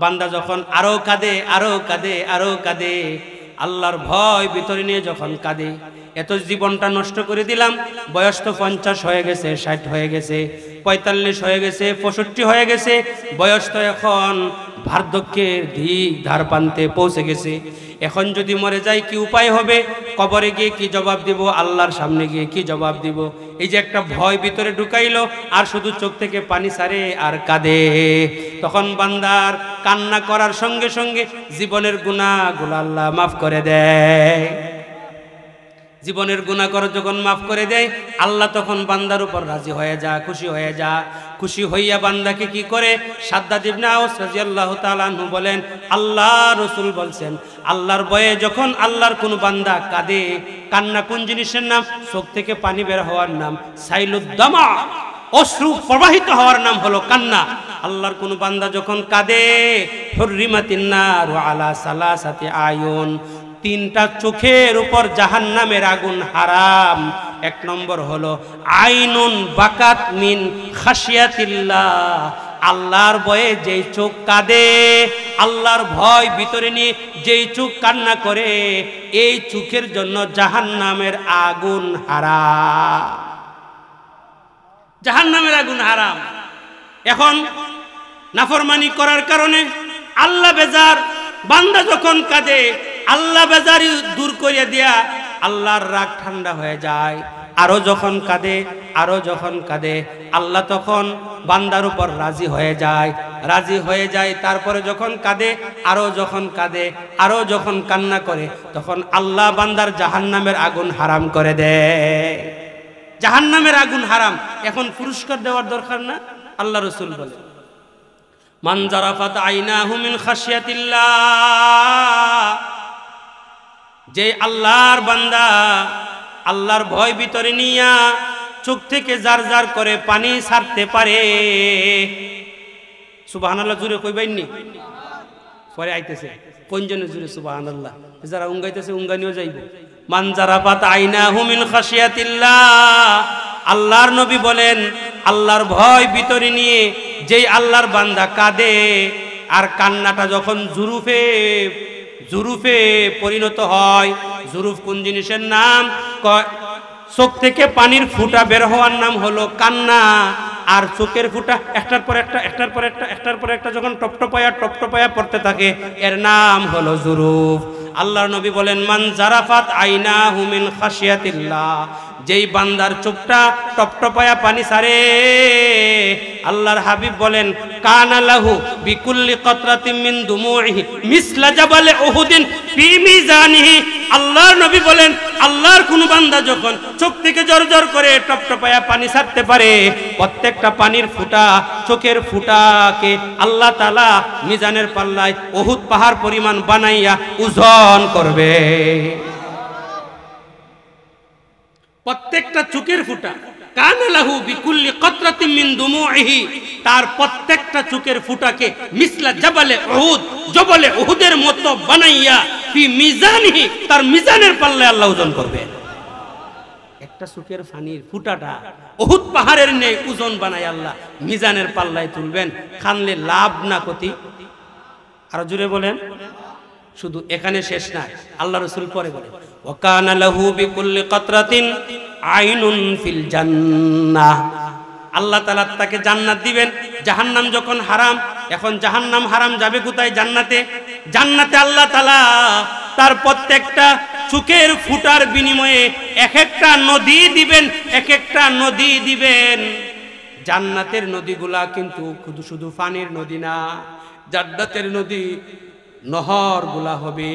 বান্দা যখন আরো কাঁদে, আরো কাঁদে, আরো কাঁদে, আল্লাহর ভয় ভিতরে নিয়ে যখন কাঁদে, এত জীবনটা নষ্ট করে দিলাম, বয়স তো 50 হয়ে গেছে, 60 হয়ে গেছে, 45 হয়ে গেছে, 65 হয়ে গেছে, বয়স তো এখন বার্ধক্যের দিক ধার প্রান্তে পৌঁছে গেছে। এখন যদি মরে যাই কি উপায় হবে? কবরে গিয়ে কি জবাব দিব? আল্লাহর সামনে গিয়ে কি জবাব দিব? এই যে একটা ভয় ভিতরে ঢুকাইলো, আর শুধু চোখ থেকে পানি ছাড়ে আর কাঁদে। তখন বান্দার কান্না করার সঙ্গে সঙ্গে জীবনের গুনাহগুলো আল্লাহ মাফ করে দেয়। জীবনের গুনাহ করে যখন মাফ করে দেয় আল্লাহ, তখন বান্দার উপর রাজি হয়ে যা, খুশি হয়ে যা। খুশি হইয়া বান্দাকে কি করে? সাদ্দাদ ইবনে আওস রাদিয়াল্লাহু তাআলা আনহু বলেন, আল্লাহ রাসূল বলছেন, আল্লাহর ভয়ে যখন আল্লাহর কোন বান্দা কাঁদে, কান্না কোন জিনিসের নাম? চোখ থেকে পানি বের হওয়ার নাম সাইলুদ্দামা, অশ্রু প্রবাহিত হওয়ার নাম হলো কান্না। আল্লাহর কোন বান্দা যখন কাঁদে, হুররিমাতিন নারু আলা সালাসাতি আয়ুন, তিনটা চোখের উপর জাহান্নামের আগুন হারাম। এক নম্বর হলো আইনুন বাকাত মিন খাশিয়াতিল্লাহ, আল্লাহর ভয়ে যেই চোখ কাঁদে, আল্লাহর ভয় ভিতরে নিয়ে যেই চোখ কান্না করে, এই চোখের জন্য জাহান্নামের আগুন হারাম। জাহান্নামের আগুন হারাম। এখন নাফরমানি করার কারণে আল্লাহ বেজার, বান্দা যখন কাঁদে আল্লাহ বেজারি দূর করে দেয়া আল্লাহর রাগ ঠান্ডা হয়ে যায়। আরো যখন কাঁদে, আরো যখন কাঁদে, আল্লাহ তখন বান্দার উপর রাজি হয়ে যায়, রাজি হয়ে যায়। তারপরে যখন কাঁদে, আরো যখন কাঁদে, আরো যখন কান্না করে, তখন আল্লাহ বান্দার জাহান্নামের আগুন হারাম করে দেয়। জাহান্নামের আগুন হারাম। এখন পুরস্কার দেওয়ার দরকার না? আল্লাহ রাসূল বলে, মান জারাফাত আইনাহু মিন খাশিয়াতিল্লাহ, যে আল্লাহর বান্দা আল্লাহর ভয় ভিতরে নিয়া চোখ থেকে জার জার করে পানি ছাড়তে পারে। সুবহানাল্লাহ জুড়ে কইবাইননি? পরে আইতেছে কোনজনে জুড়ে সুবহানাল্লাহ, যারা উঙ্গাইতেছে উঙ্গানিও যাইব। মান জারাফাত আইনাহু মিন খাশিয়াতিল্লাহ, আল্লাহর নবী বলেন, আল্লাহর ভয় ভিতরে নিয়ে যেই আল্লাহর বান্দা কাঁদে, আর কান্নাটা যখন জুরুফে পরিণত হয়। জুরুফ কোন জিনিসের নাম? চোখ থেকে পানির ফুটা বের হওয়ার নাম হলো কান্না। আর চোখের ফুটা একটার পর একটা, একটার পর একটা, একটার পর একটা যখন টপটপায়া পড়তে থাকে, এর নাম হলো জুরুফ। আল্লাহর নবী বলেন, মান জারাফাত আইনাহু মিন খাশিয়াতিল্লাহ, যেই বান্দার চোখটা টপটপায়া পানি ছাড়ে, আল্লাহর হাবিব বলেন, কানা লাহু বিকুল্লি কতরাতিন মিন দুমুইহি মিসলা জাবালে উহুদিন ফি মিজানিহি। আল্লাহর নবী বলেন, আল্লাহর কোন বান্দা যখন চোখ থেকে জর করে টপটপায়া পানি ছাড়তে পারে, প্রত্যেকটা পানির ফুটা, চোখের ফুটাকে আল্লাহ তাআলা মিজানের পাল্লায় উহুদ পাহাড় পরিমাণ বানাইয়া ওজন করবে। প্রত্যেকটা চোখের ফুটা, কানা লাহু বিকুল্লি কতরাতিন মিন দুমুইহি, তার প্রত্যেকটা চোখের ফুটাকে মিসলা জাবালে উহুদ, জবলে উহুদের মতো বানাইয়া ফি মিজানিহি, তার মিজানের পাল্লায় আল্লাহ ওজন করবে। একটা চোখের পানির ফুটাটা উহুদ পাহাড়ের ন্যায় ওজন বানায় আল্লাহ মিজানের পাল্লায় তুলবেন। খানলে লাভ না ক্ষতি? আরো জোরে বলেন। শুধু এখানে শেষ না, আল্লাহ রাসূল পরে বলেন, ওয়া কানা লাহু বিকুল্লি কতরাতিন আইনুন ফিল জান্নাহ, আল্লাহ তাআলা তাকে জান্নাত দিবেন। জাহান্নাম যখন হারাম, এখন জাহান্নাম হারাম যাবে কোথায়? জান্নাতে। জান্নাতে আল্লাহ তাআলা তার প্রত্যেকটা চোখের ফুটার বিনিময়ে এক একটা নদী দিবেন, এক একটা নদী দিবেন। জান্নাতের নদীগুলা কিন্তু শুধু পানির নদী না, জান্নাতের নদী নহরগুলা হবে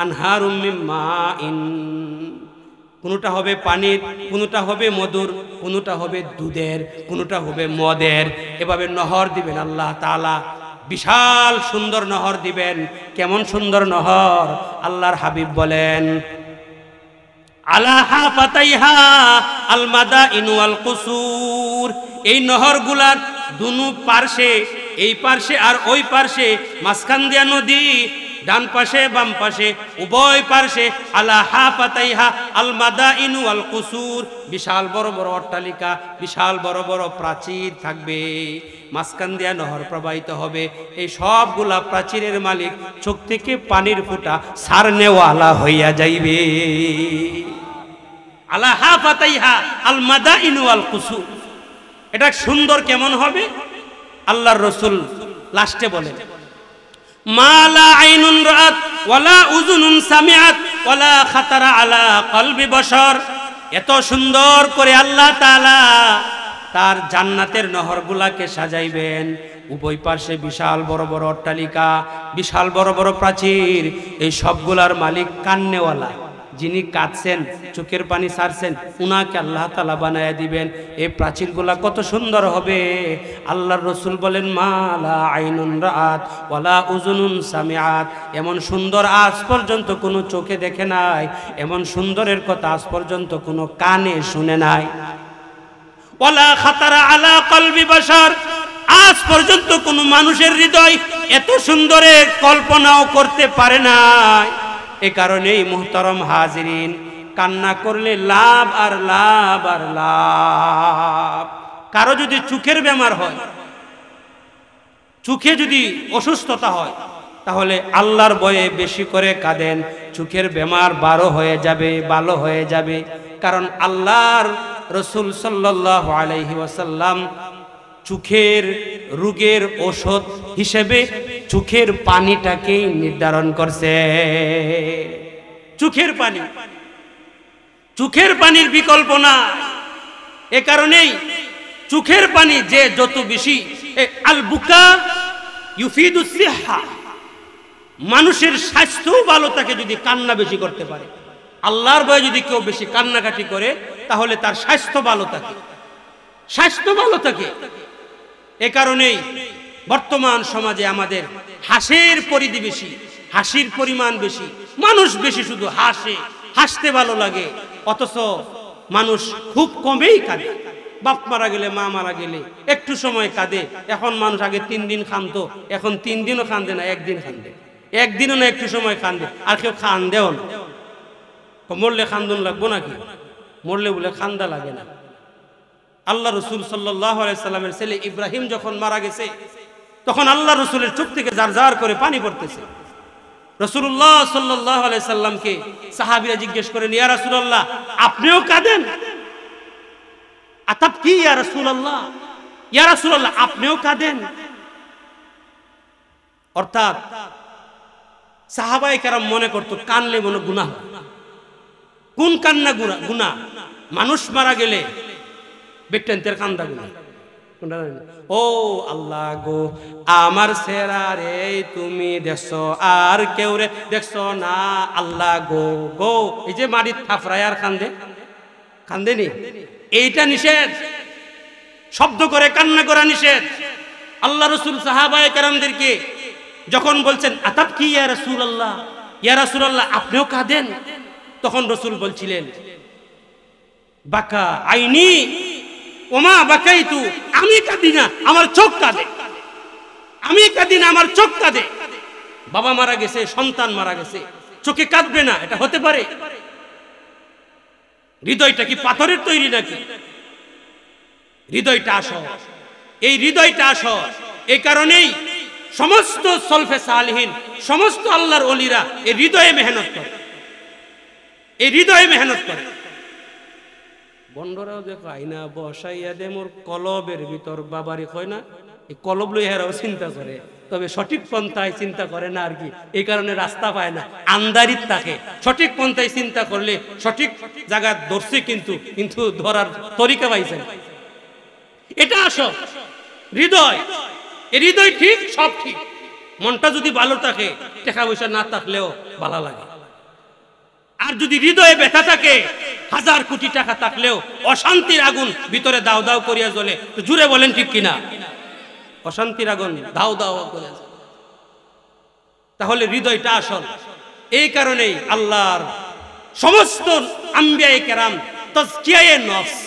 আনহারুম মিন মাইন, কোনটা হবে পানির, কোনটা হবে মধুর, কোনটা হবে দুধের, কোনটা হবে মদের। এভাবে নহর দিবেন আল্লাহ তাআলা, বিশাল সুন্দর নহর দিবেন। কেমন সুন্দর নহর? আল্লাহর হাবিব বলেন, আলা হাফাতাইহা আল মাদাইনু ওয়াল কুসুর, এই নহরগুলার দুনো পার্শ্বে, এই পার্শ্বে আর ওই পার্শ্বে মাঝখান দিয়া নদী, ডান পাশে বাম পাশে উভয় পার্শ্বে আলা হাফাতাইহা আল মাদাইনু ওয়াল কুসুর, বিশাল বড় বড় অট্টালিকা, বিশাল বড় বড় প্রাচীর থাকবে, মাঝখান দিয়া নহর প্রবাহিত হবে। এই সবগুলা প্রাচীরের মালিক চোখ থেকে পানির ফুটা সারনেওয়ালা হইয়া যাইবে। আলা হাফাতাইহা আল মাদাইনু ওয়াল কুসুর, এটা সুন্দর কেমন হবে? আল্লাহর রাসূল লাস্টে বলেন, মা লা আইনুন রাআত ওয়ালা উযুনুন সামিআত ওয়ালা খাতারা আলা কলবি বশর। এত সুন্দর করে আল্লাহ তাআলা তার জান্নাতের নহরগুলাকে সাজাইবেন। উভয় পাশে বিশাল বড় বড় অট্টালিকা, বিশাল বড় বড় প্রাচীর। এই সবগুলার মালিক কান্নেওয়ালা, যিনি কাঁদছেন, চোখের পানি ছাড়ছেন, উনাকে আল্লাহ তাআলা বানায়া দিবেন। এই প্রাচীরগুলা কত সুন্দর হবে। আল্লাহর রাসূল বলেন মা লা আইনুন রাআত ওয়ালা উযুনুন সামিআত। এমন সুন্দর আজ পর্যন্ত কোনো চোখে দেখে নাই, এমন সুন্দরের কথা আজ পর্যন্ত কোনো কানে শুনে নাই। ওয়ালা খাতারা আলা কলবি বাশার, আজ পর্যন্ত কোনো মানুষের হৃদয় এত সুন্দরে কল্পনাও করতে পারে নাই। এ কারণেই মুহতারাম হাজিরিন, কান্না করলে লাভ আর লাভ আর লাভ। কারো যদি চোখের বেমার হয়, চোখে যদি অসুস্থতা হয়, তাহলে আল্লাহর ভয়ে বেশি করে কাঁদেন, চোখের বেমার ভালো হয়ে যাবে, ভালো হয়ে যাবে। কারণ আল্লাহর রাসূল সাল্লাল্লাহু আলাইহি ওয়াসাল্লাম চোখের রোগের ঔষধ হিসেবে চোখের পানিটাকেই নির্ধারণ করছে। চোখের পানি, চোখের পানির বিকল্প না। এ কারণেই চোখের পানি যে যত বেশি, আল বুকা ইউফিদুস সিহহা, মানুষের স্বাস্থ্য ভালো থাকে যদি কান্না বেশি করতে পারে। আল্লাহর ভয়ে যদি কেউ বেশি কান্নাকাটি করে, তাহলে তার স্বাস্থ্য ভালো থাকে, স্বাস্থ্য ভালো থাকে। এ কারণেই বর্তমান সমাজে আমাদের হাসির পরিধি বেশি, হাসির পরিমাণ বেশি, মানুষ বেশি শুধু হাসে, হাসতে ভালো লাগে, অথচ মানুষ খুব কমেই কাঁদে। বাপ মারা গেলে, মা মারা গেলে একটু সময় কাঁদে। এখন মানুষ আগে 3 দিন কাঁদতো, এখন 3 দিনও কাঁদে না, একদিন কাঁদে, একদিনও না, একটু সময় কাঁদে। আর কেউ কান্দেও না। মরলে কান্দন লাগবো নাকি? মরলে বলে কান্দা লাগে না। আল্লাহ রাসূল সাল্লাল্লাহু আলাইহি সাল্লামের ছেলে ইব্রাহিম যখন মারা গেছে, তখন আল্লাহ রাসূলের চোখ থেকে জার জার করে পানি পড়তেছে। রাসূলুল্লাহ সাল্লাল্লাহু আলাইহি সাল্লামকে সাহাবীরা জিজ্ঞেস করেন, ইয়া রাসূলুল্লাহ, আপনিও কাঁদেন? আতাবকি ইয়া রাসূলুল্লাহ, ইয়া রাসূলুল্লাহ, আপনিও কাঁদেন? অর্থাৎ সাহাবায়ে কেরাম মনে করতো কানলে মনে গুনাহ। কোন কান্না গুনাহ? মানুষ মারা গেলে বেটেন্তের কান্দা গুনাহ। ও আল্লাহ গো, আমার সেরা রে তুমি দেখছো, আর কেউ রে দেখছো না। আল্লাহ গো গো, এই যে মাটির থাপড়ায় আর কান্দে, কান্দেনি, এইটা নিষেধ। শব্দ করে কান্না করা নিষেধ। আল্লাহ রাসূল সাহাবায়ে কেরামদেরকে যখন বলছেন আতাবকি ইয়া রাসূলুল্লাহ, ইয়া রাসূলুল্লাহ, আপনিও কাঁদেন? তখন রাসূল বলছিলেন বাকা আইনি ওমা বাকাইতু, আমি কাঁদি না, আমার চোখ কাঁদে। আমি কাঁদি না, আমার চোখ কাঁদে। বাবা মারা গেছে, সন্তান মারা গেছে, চোখে কাঁদবে না, এটা হতে পারে? হৃদয়টা কি পাথরের তৈরি নাকি? হৃদয়টা আসল, এই হৃদয়টা আসল। এই কারণেই সমস্ত সলফে সালেহিন, সমস্ত আল্লাহর ওলিরা এই হৃদয়ে মেহনত করে, এই হৃদয়ে মেহনত করে। বন্ডরাও দেখো আইনা বসাইয়া দে মোর কলবের ভিতর, বাবারি কয় না, এই কলব লই হেরাও চিন্তা করে, তবে সঠিক পন্থায় চিন্তা করে না আর কি। এই কারণে রাস্তা পায় না, আন্দারিত থাকে। সঠিক পন্থায় চিন্তা করলে সঠিক জায়গা ধরছে, কিন্তু ধরার তরিকা পাইছে। এটা আসল হৃদয়। এই হৃদয় ঠিক, সব ঠিক। মনটা যদি ভালো থাকে, টাকা পয়সা না থাকলেও ভালো লাগে। আর যদি হৃদয়ে ব্যথা থাকে, 1000 কোটি টাকা থাকলেও অশান্তির আগুন ভিতরে দাও দাও করিয়া জ্বলে। তো জুড়ে বলেন ঠিক কিনা? অশান্তির আগুন দাও দাও করে। তাহলে হৃদয়টা আসল। এই কারণেই আল্লাহর সমস্ত আম্বিয়ায়ে কেরাম তাজকিয়ায়ে নফস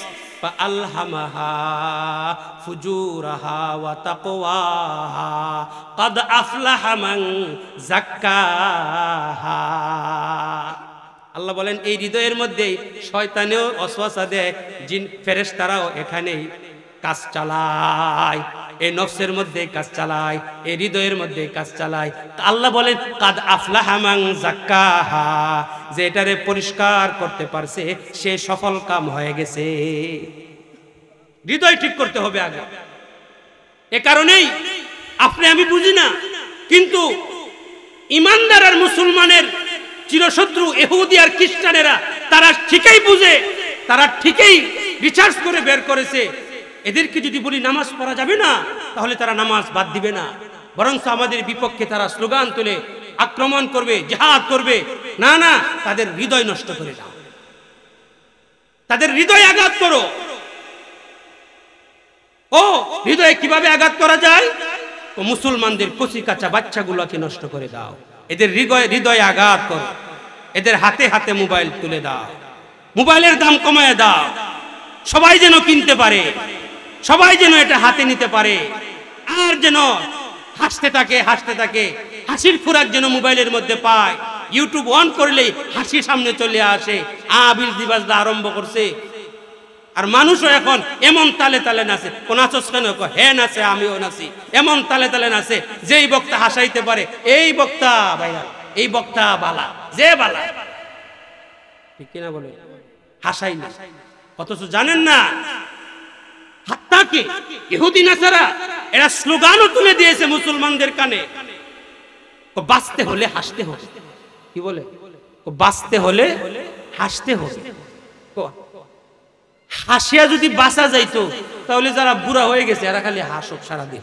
বা আলহামাহা ফুজুরাহা ওয়া তাকওয়াহা ক্বাদ আফলাহা মান যাক্কাহা। আল্লাহ বলেন এই হৃদয়ের মধ্যেই শয়তানেও ওয়াসওয়াসা দেয়, জিন ফেরেশতারাও এখানেই কাজ চালায়, এই নফসের মধ্যে কাজ চালায়, এই হৃদয়ের মধ্যে কাজ চালায়। আল্লাহ বলেন কাদ আফলাহা মান যাক্কাহা, যে এটারে পরিষ্কার করতে পারছে সে সফল কাম হয়ে গেছে। হৃদয় ঠিক করতে হবে আগে। এ কারণেই আপনি আমি বুঝি না, কিন্তু ইমানদার আর মুসলমানের চিরশত্রু ইহুদি আর খ্রিস্টানেরা তারা ঠিকই বুঝে, তারা ঠিকই রিসার্চ করে বের করেছে এদেরকে যদি বলি নামাজ পড়া যাবে না, তাহলে তারা নামাজ বাদ দিবে না, বরং আমাদের বিপক্ষে তারা স্লোগান তুলে আক্রমণ করবে, জিহাদ করবে। না না, তাদের হৃদয় নষ্ট করে দাও, তাদের হৃদয় আঘাত করো। ও হৃদয়ে কিভাবে আঘাত করা যায়? তো মুসলমানদের কচি কাঁচা বাচ্চাগুলোকে নষ্ট করে দাও, এদের হৃদয়ে আঘাত করো, এদের হাতে হাতে মোবাইল তুলে দাও, মোবাইলের দাম কমায় দাও, সবাই যেন কিনতে পারে, সবাই যেন এটা হাতে নিতে পারে, আর যেন হাসতে থাকে হাসতে থাকে, হাসির খোরাক যেন মোবাইলের মধ্যে পায়। ইউটিউব অন করলেই হাসি সামনে চলে আসে, আবিল দিবাজদা আরম্ভ করছে। আর মানুষও এখন এমন তালে তালে নাচে, ও নাচস কেন? হ্যাঁ নাচে, আমিও নাচি। এমন তালে তালে নাচে, যেই বক্তা হাসাইতে পারে এই বক্তা ভাইয়া, এই বক্তা বালা, যে বালা, ঠিক কিনা বলে? হাসাই না, অথচ জানেন না হাত্তাকে ইহুদি নাসারা এরা স্লোগানও তুলে দিয়েছে মুসলমানদের কানে, বাঁচতে হলে হাসতে হবে। কি বলে? বাঁচতে হলে হাসতে হবে। হাসিয়া যদি বাঁচা যাইতো, তাহলে যারা বুড়া হয়ে গেছে এরা খালি হাসক সারাদিন,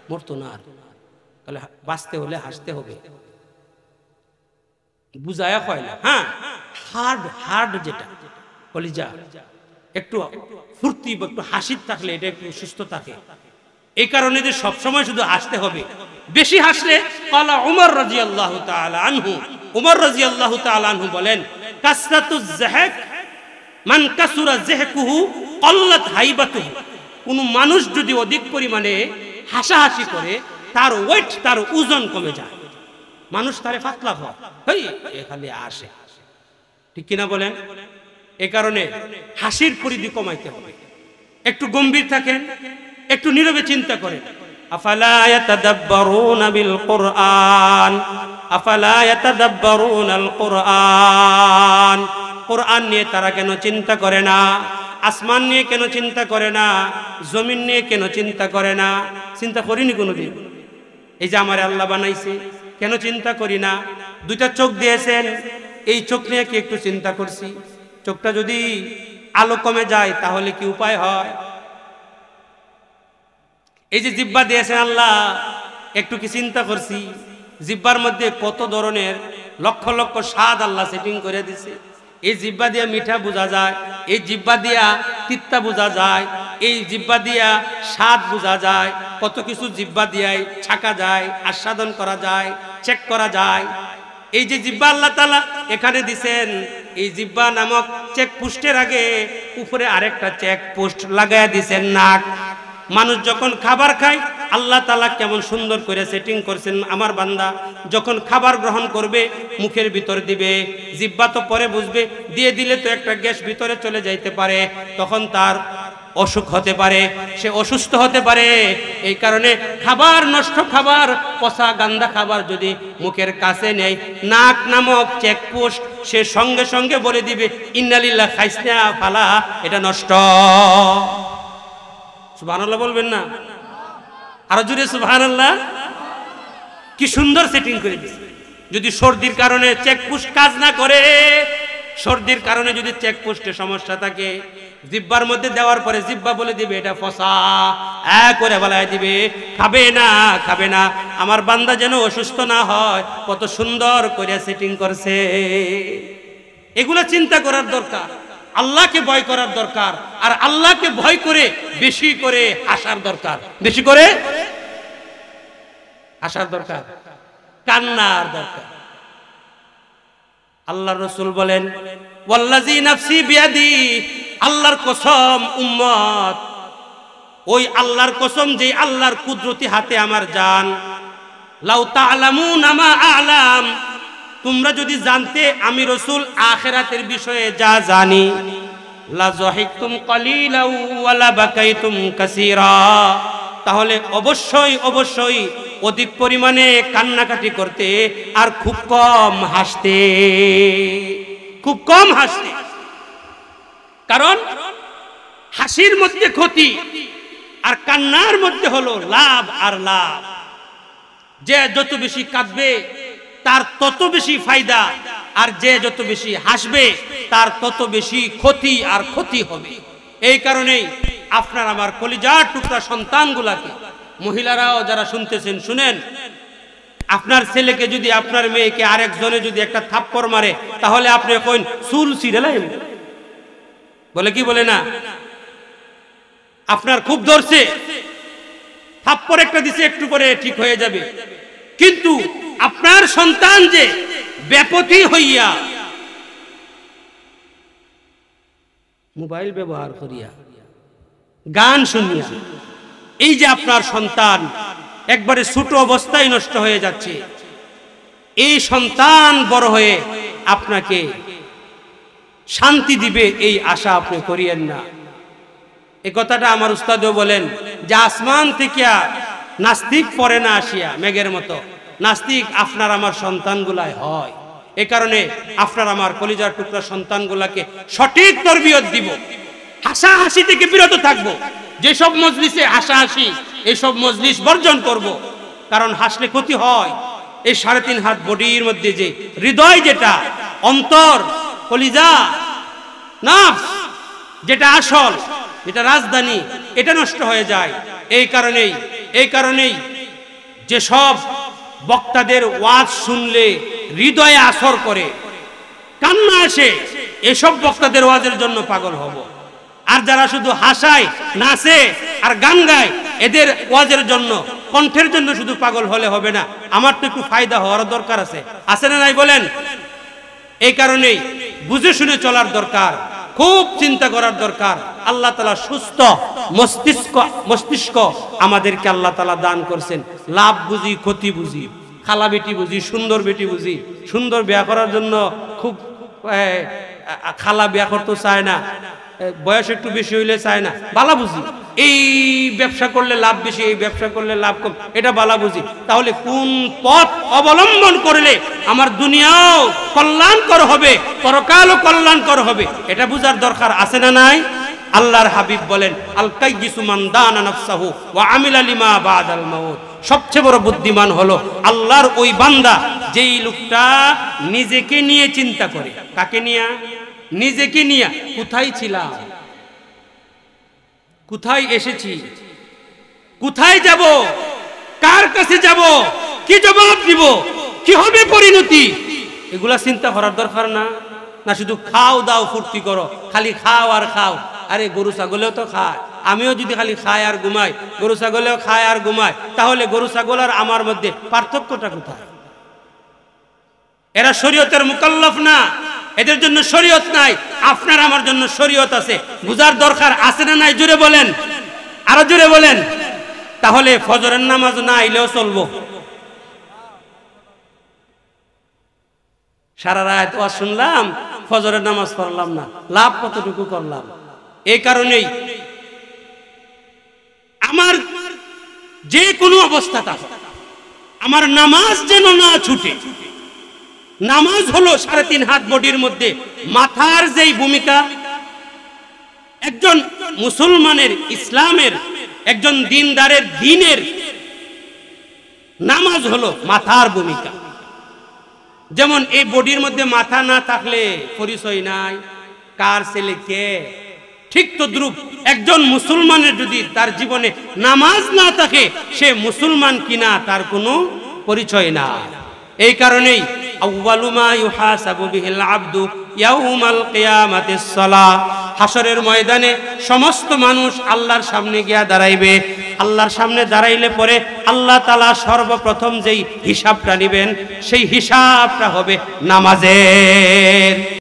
মরতো না। আর তাহলে বাঁচতে হলে হাসতে হবে, বুঝায়া হয় না। হ্যাঁ, হার্ড হার্ড যেটা কলিজা একটু ফুর্তি, একটু হাসির থাকলে এটা একটু সুস্থ থাকে। এই কারণে যে সবসময় শুধু হাসতে হবে। বেশি হাসলে ক্বালা উমর রাদিয়াল্লাহু তাআলা আনহু, উমর রাদিয়াল্লাহু তাআলা আনহু বলেন, কাসরাতুজ যাহক মান কাসুরা যাহকুহু ক্বাল্লাত হাইবাতুহু। কোন মানুষ যদি অধিক পরিমাণে হাসাহাসি করে, তার ওয়েট, তার ওজন কমে যায়, মানুষ তারে পাতলা হয়, এই খালি আসে। ঠিক কিনা বলেন? এই কারণে হাসির পরিধি কমাইতে হবে, একটু গম্ভীর থাকেন, একটু নীরবে চিন্তা করেন। আফালা ইয়াতাদাব্বারুনা বিল কুরআন, আফালা ইয়াতাদাব্বারুনাল কুরআন। কুরআন নিয়ে তারা কেন চিন্তা করে না? আসমান নিয়ে কেন চিন্তা করে না? জমিন নিয়ে কেন চিন্তা করে না? চিন্তা করিনি কোনোদিন? এই যে আমার আল্লাহ বানাইছে, কেন চিন্তা করি না? দুইটা চোখ দিয়েছেন, এই চোখ নিয়ে কি একটু চিন্তা করছি? চোখটা যদি আলো কমে যায় তাহলে কি উপায় হয়? এই যে জিহ্বা দিয়েছেন আল্লাহ, একটু কি চিন্তা করছি? জিহ্বার মধ্যে কত ধরনের লক্ষ লক্ষ স্বাদ আল্লাহ সেটিং করে দিছে। এই জিহ্বা দিয়া মিঠা বোঝা যায়, এই জিহ্বা দিয়া তিক্তা বোঝা যায়, এই জিহ্বা দিয়া স্বাদ বোঝা যায়, কত কিছু জিহ্বা দিয়াই ছাকা যায়, আস্বাদন করা যায়, চেক করা যায়। এই যে জিহ্বা আল্লাহ তাআলা এখানে দিছেন, এই জিহ্বা নামক চেক পোস্টের আগে উপরে আরেকটা চেক পোস্ট লাগায়া দিছেন নাক। মানুষ যখন খাবার খায়, আল্লাহ তাআলা কেমন সুন্দর করে সেটিং করছেন। আমার বান্দা যখন খাবার গ্রহণ করবে, মুখের ভিতর দিবে, জিহ্বা তো পরে বুঝবে, দিয়ে দিলে তো একটা গ্যাস ভিতরে চলে যাইতে পারে, তখন তার অসুখ হতে পারে, সে অসুস্থ হতে পারে। এই কারণে খাবার, নষ্ট খাবার, পচা গান্দা খাবার যদি মুখের কাছে নেই, নাক নামক চেকপোস্ট সে সঙ্গে সঙ্গে বলে দিবে, ইন্নালিল্লাহ, খাইস না, ফালা, এটা নষ্ট। সুবহানাল্লাহ বলবেন না? আরো জোরে সুবহানাল্লাহ। কি সুন্দর সেটিং করে দিয়েছে। যদি সর্দির কারণে চেকপোস্ট কাজ না করে, সর্দির কারণে যদি চেকপোস্টে সমস্যা থাকে, জিহ্বার মধ্যে দেওয়ার পরে জিহ্বা বলে দিবে এটা ফসা, করে বলায় দিবে, খাবে না, খাবে না। আমার বান্দা যেন অসুস্থ না হয়, কত সুন্দর করে সেটিং করছে। এগুলো চিন্তা করার দরকার, আল্লাহকে ভয় করার দরকার, আর আল্লাহকে ভয় করে বেশি করে হাসার দরকার, বেশি করে হাসার দরকার, কান্নার দরকার। আল্লাহর রাসূল বলেন, ওয়াল্লাযী নাফসি বিয়াদি, আল্লাহর কসম উম্মত, ওই আল্লাহর কসম যে আল্লাহর কুদরতি হাতে আমার জান, লাউ তা'লামুনা মা আ'লাম, তোমরা যদি জানতে আমি রাসূল আখিরাতের বিষয়ে যা জানি, লা যাহিকতুম কালিলাও ওয়া লা বাকাইতুম কাসীরা, তাহলে অবশ্যই অবশ্যই অধিক পরিমাণে কান্নাকাটি করতে আর খুব কম হাসতে, খুব কম হাসতে। কারণ হাসির মধ্যে ক্ষতি আর কান্নার মধ্যে হলো লাভ আর লাভ। যে যত বেশি কাঁদবে তার তত বেশি ফায়দা, আর যে যত বেশি হাসবে তার তত বেশি ক্ষতি আর ক্ষতি হবে। এই কারণেই আপনার আমার কলিজার টুকরা সন্তানগুলাকে, মহিলারাও যারা শুনতেছেন শুনেন, আপনার ছেলেকে যদি, আপনার মেয়েকে আরেকজনে যদি একটা থাপ্পড় মারে, তাহলে আপনি কইন চুল ছিঁড়ে বলে, কি বলে না, আপনার খুব ধরছে, থাপ্পড় একটা দিছে, একটু করে ঠিক হয়ে যাবে। কিন্তু আপনার সন্তান যে ব্যাপতি হইয়া মোবাইল ব্যবহার করিয়া, গান শুনিয়া, এই যে আপনার সন্তান একবারে ছোট অবস্থায় নষ্ট হয়ে যাচ্ছে, এই সন্তান বড় হয়ে আপনাকে শান্তি দিবে এই আশা আপনি করিয়েন না। এই কথাটা আমার উস্তাদও বলেন যে আসমান থেকে নাস্তিক পড়ে না আসিয়া মেঘের মতো, নাস্তিক আপনার আমার সন্তানগুলাই হয়। এ কারণে আপনার আমার কলিজার টুকরা সন্তানগুলাকে সঠিক তরবিয়ত দিব, হাসাহাসি থেকে বিরত থাকবো। যেসব মজলিসে হাসাহাসি, এইসব মজলিস বর্জন করব, কারণ হাসলে ক্ষতি হয়। এই 3.5 হাত বডির মধ্যে যে হৃদয়, যেটা অন্তর, কলিজা, নাফস, যেটা আসল, যেটা রাজধানী, এটা নষ্ট হয়ে যায়। এই কারণেই যেসব বক্তাদের ওয়াজ শুনলে হৃদয়ে আসর করে, কান্না আসে, এসব বক্তাদের ওয়াজের জন্য পাগল হব। আর যারা শুধু হাসায়, নাচে আর গান গায়, এদের ওয়াজের জন্য, কণ্ঠের জন্য শুধু পাগল হলে হবে না, আমার তো একটু ফায়দা হওয়ার দরকার আছে না নাই বলেন? এই কারণেই বুঝে শুনে চলার দরকার, খুব চিন্তা করার দরকার। আল্লাহ তাআলা সুস্থ মস্তিষ্ক আমাদেরকে আল্লাহ তাআলা দান করছেন। লাভ বুঝি, ক্ষতি বুঝি, খালা বেটি বুঝি, সুন্দর বেটি বুঝি। সুন্দর বিয়া করার জন্য খুব খালা বিয়া করতে চায় না, বয়স একটু বেশি হইলে চায় না, বালা বুঝি। এই ব্যবসা করলে লাভ বেশি, এই ব্যবসা করলে লাভ কম, এটা বালা বুঝি। তাহলে কোন পথ অবলম্বন করলে আমার দুনিয়াও কল্যাণকর হবে, পরকালও কল্যাণকর হবে, এটা বুঝার দরকার আছে না নাই? আল্লাহর হাবিব বলেন, আল কাইয়িসু মান দানা নাফসাহু ওয়া আমিলা লিমা বাদাল মাউত। সবচেয়ে বড় বুদ্ধিমান হলো আল্লাহর ওই বান্দা, যেই লোকটা নিজেকে নিয়ে চিন্তা করে। কাকে নিয়ে? নিজেকে নিয়ে। কোথায় ছিলাম, কোথায় এসেছি, কোথায় যাব, কার কাছে যাব, কি জবাব দিব, কি হবে পরিণতি, এগুলা চিন্তা করার দরকার না? না শুধু খাও দাও ফুর্তি করো, খালি খাও আর খাও। আরে গরু ছাগলেও তো খায়, আমিও যদি খালি খাই আর ঘুমাই, গরু ছাগলেও খায় আর ঘুমায়, তাহলে গরু ছাগল আর আমার মধ্যে পার্থক্যটা কোথায়? এরা শরীয়তের মুকাল্লাফ না, এদের জন্য শরীয়ত নাই। আপনার আমার জন্য শরীয়ত আছে, বুঝার দরকার আছে না নাই? জোরে বলেন, আরো জোরে বলেন। তাহলে ফজরের নামাজ না আইলেও চলবো, সারা রাত ওয়াজ শুনলাম, ফজরের নামাজ পড়লাম না, লাভ কতটুকু করলাম? এই কারণেই আমার যে কোনো অবস্থাটা, আমার নামাজ যেন না ছুটে। নামাজ হলো 3.5 হাত বডির মধ্যে মাথার যেই ভূমিকা, একজন মুসলমানের, ইসলামের, একজন দিনদারের, দিনের নামাজ হলো মাথার ভূমিকা। যেমন এই বডির মধ্যে মাথা না থাকলে পরিচয় নাই, কার ছেলে কে। ঠিক তদ্রূপ একজন মুসলমানের যদি তার জীবনে নামাজ না থাকে, সে মুসলমান কিনা তার কোনো পরিচয় না। এই কারণেই আউয়ালু মা ইউহাসাবু বিহিল আবদু ইয়াউমাল কিয়ামাতিস সালাহ। হাসরের ময়দানে সমস্ত মানুষ আল্লাহর সামনে গিয়া দাঁড়াইবে। আল্লাহর সামনে দাঁড়াইলে পরে আল্লাহ তাআলা সর্বপ্রথম যেই হিসাবটা নেবেন, সেই হিসাবটা হবে নামাজের।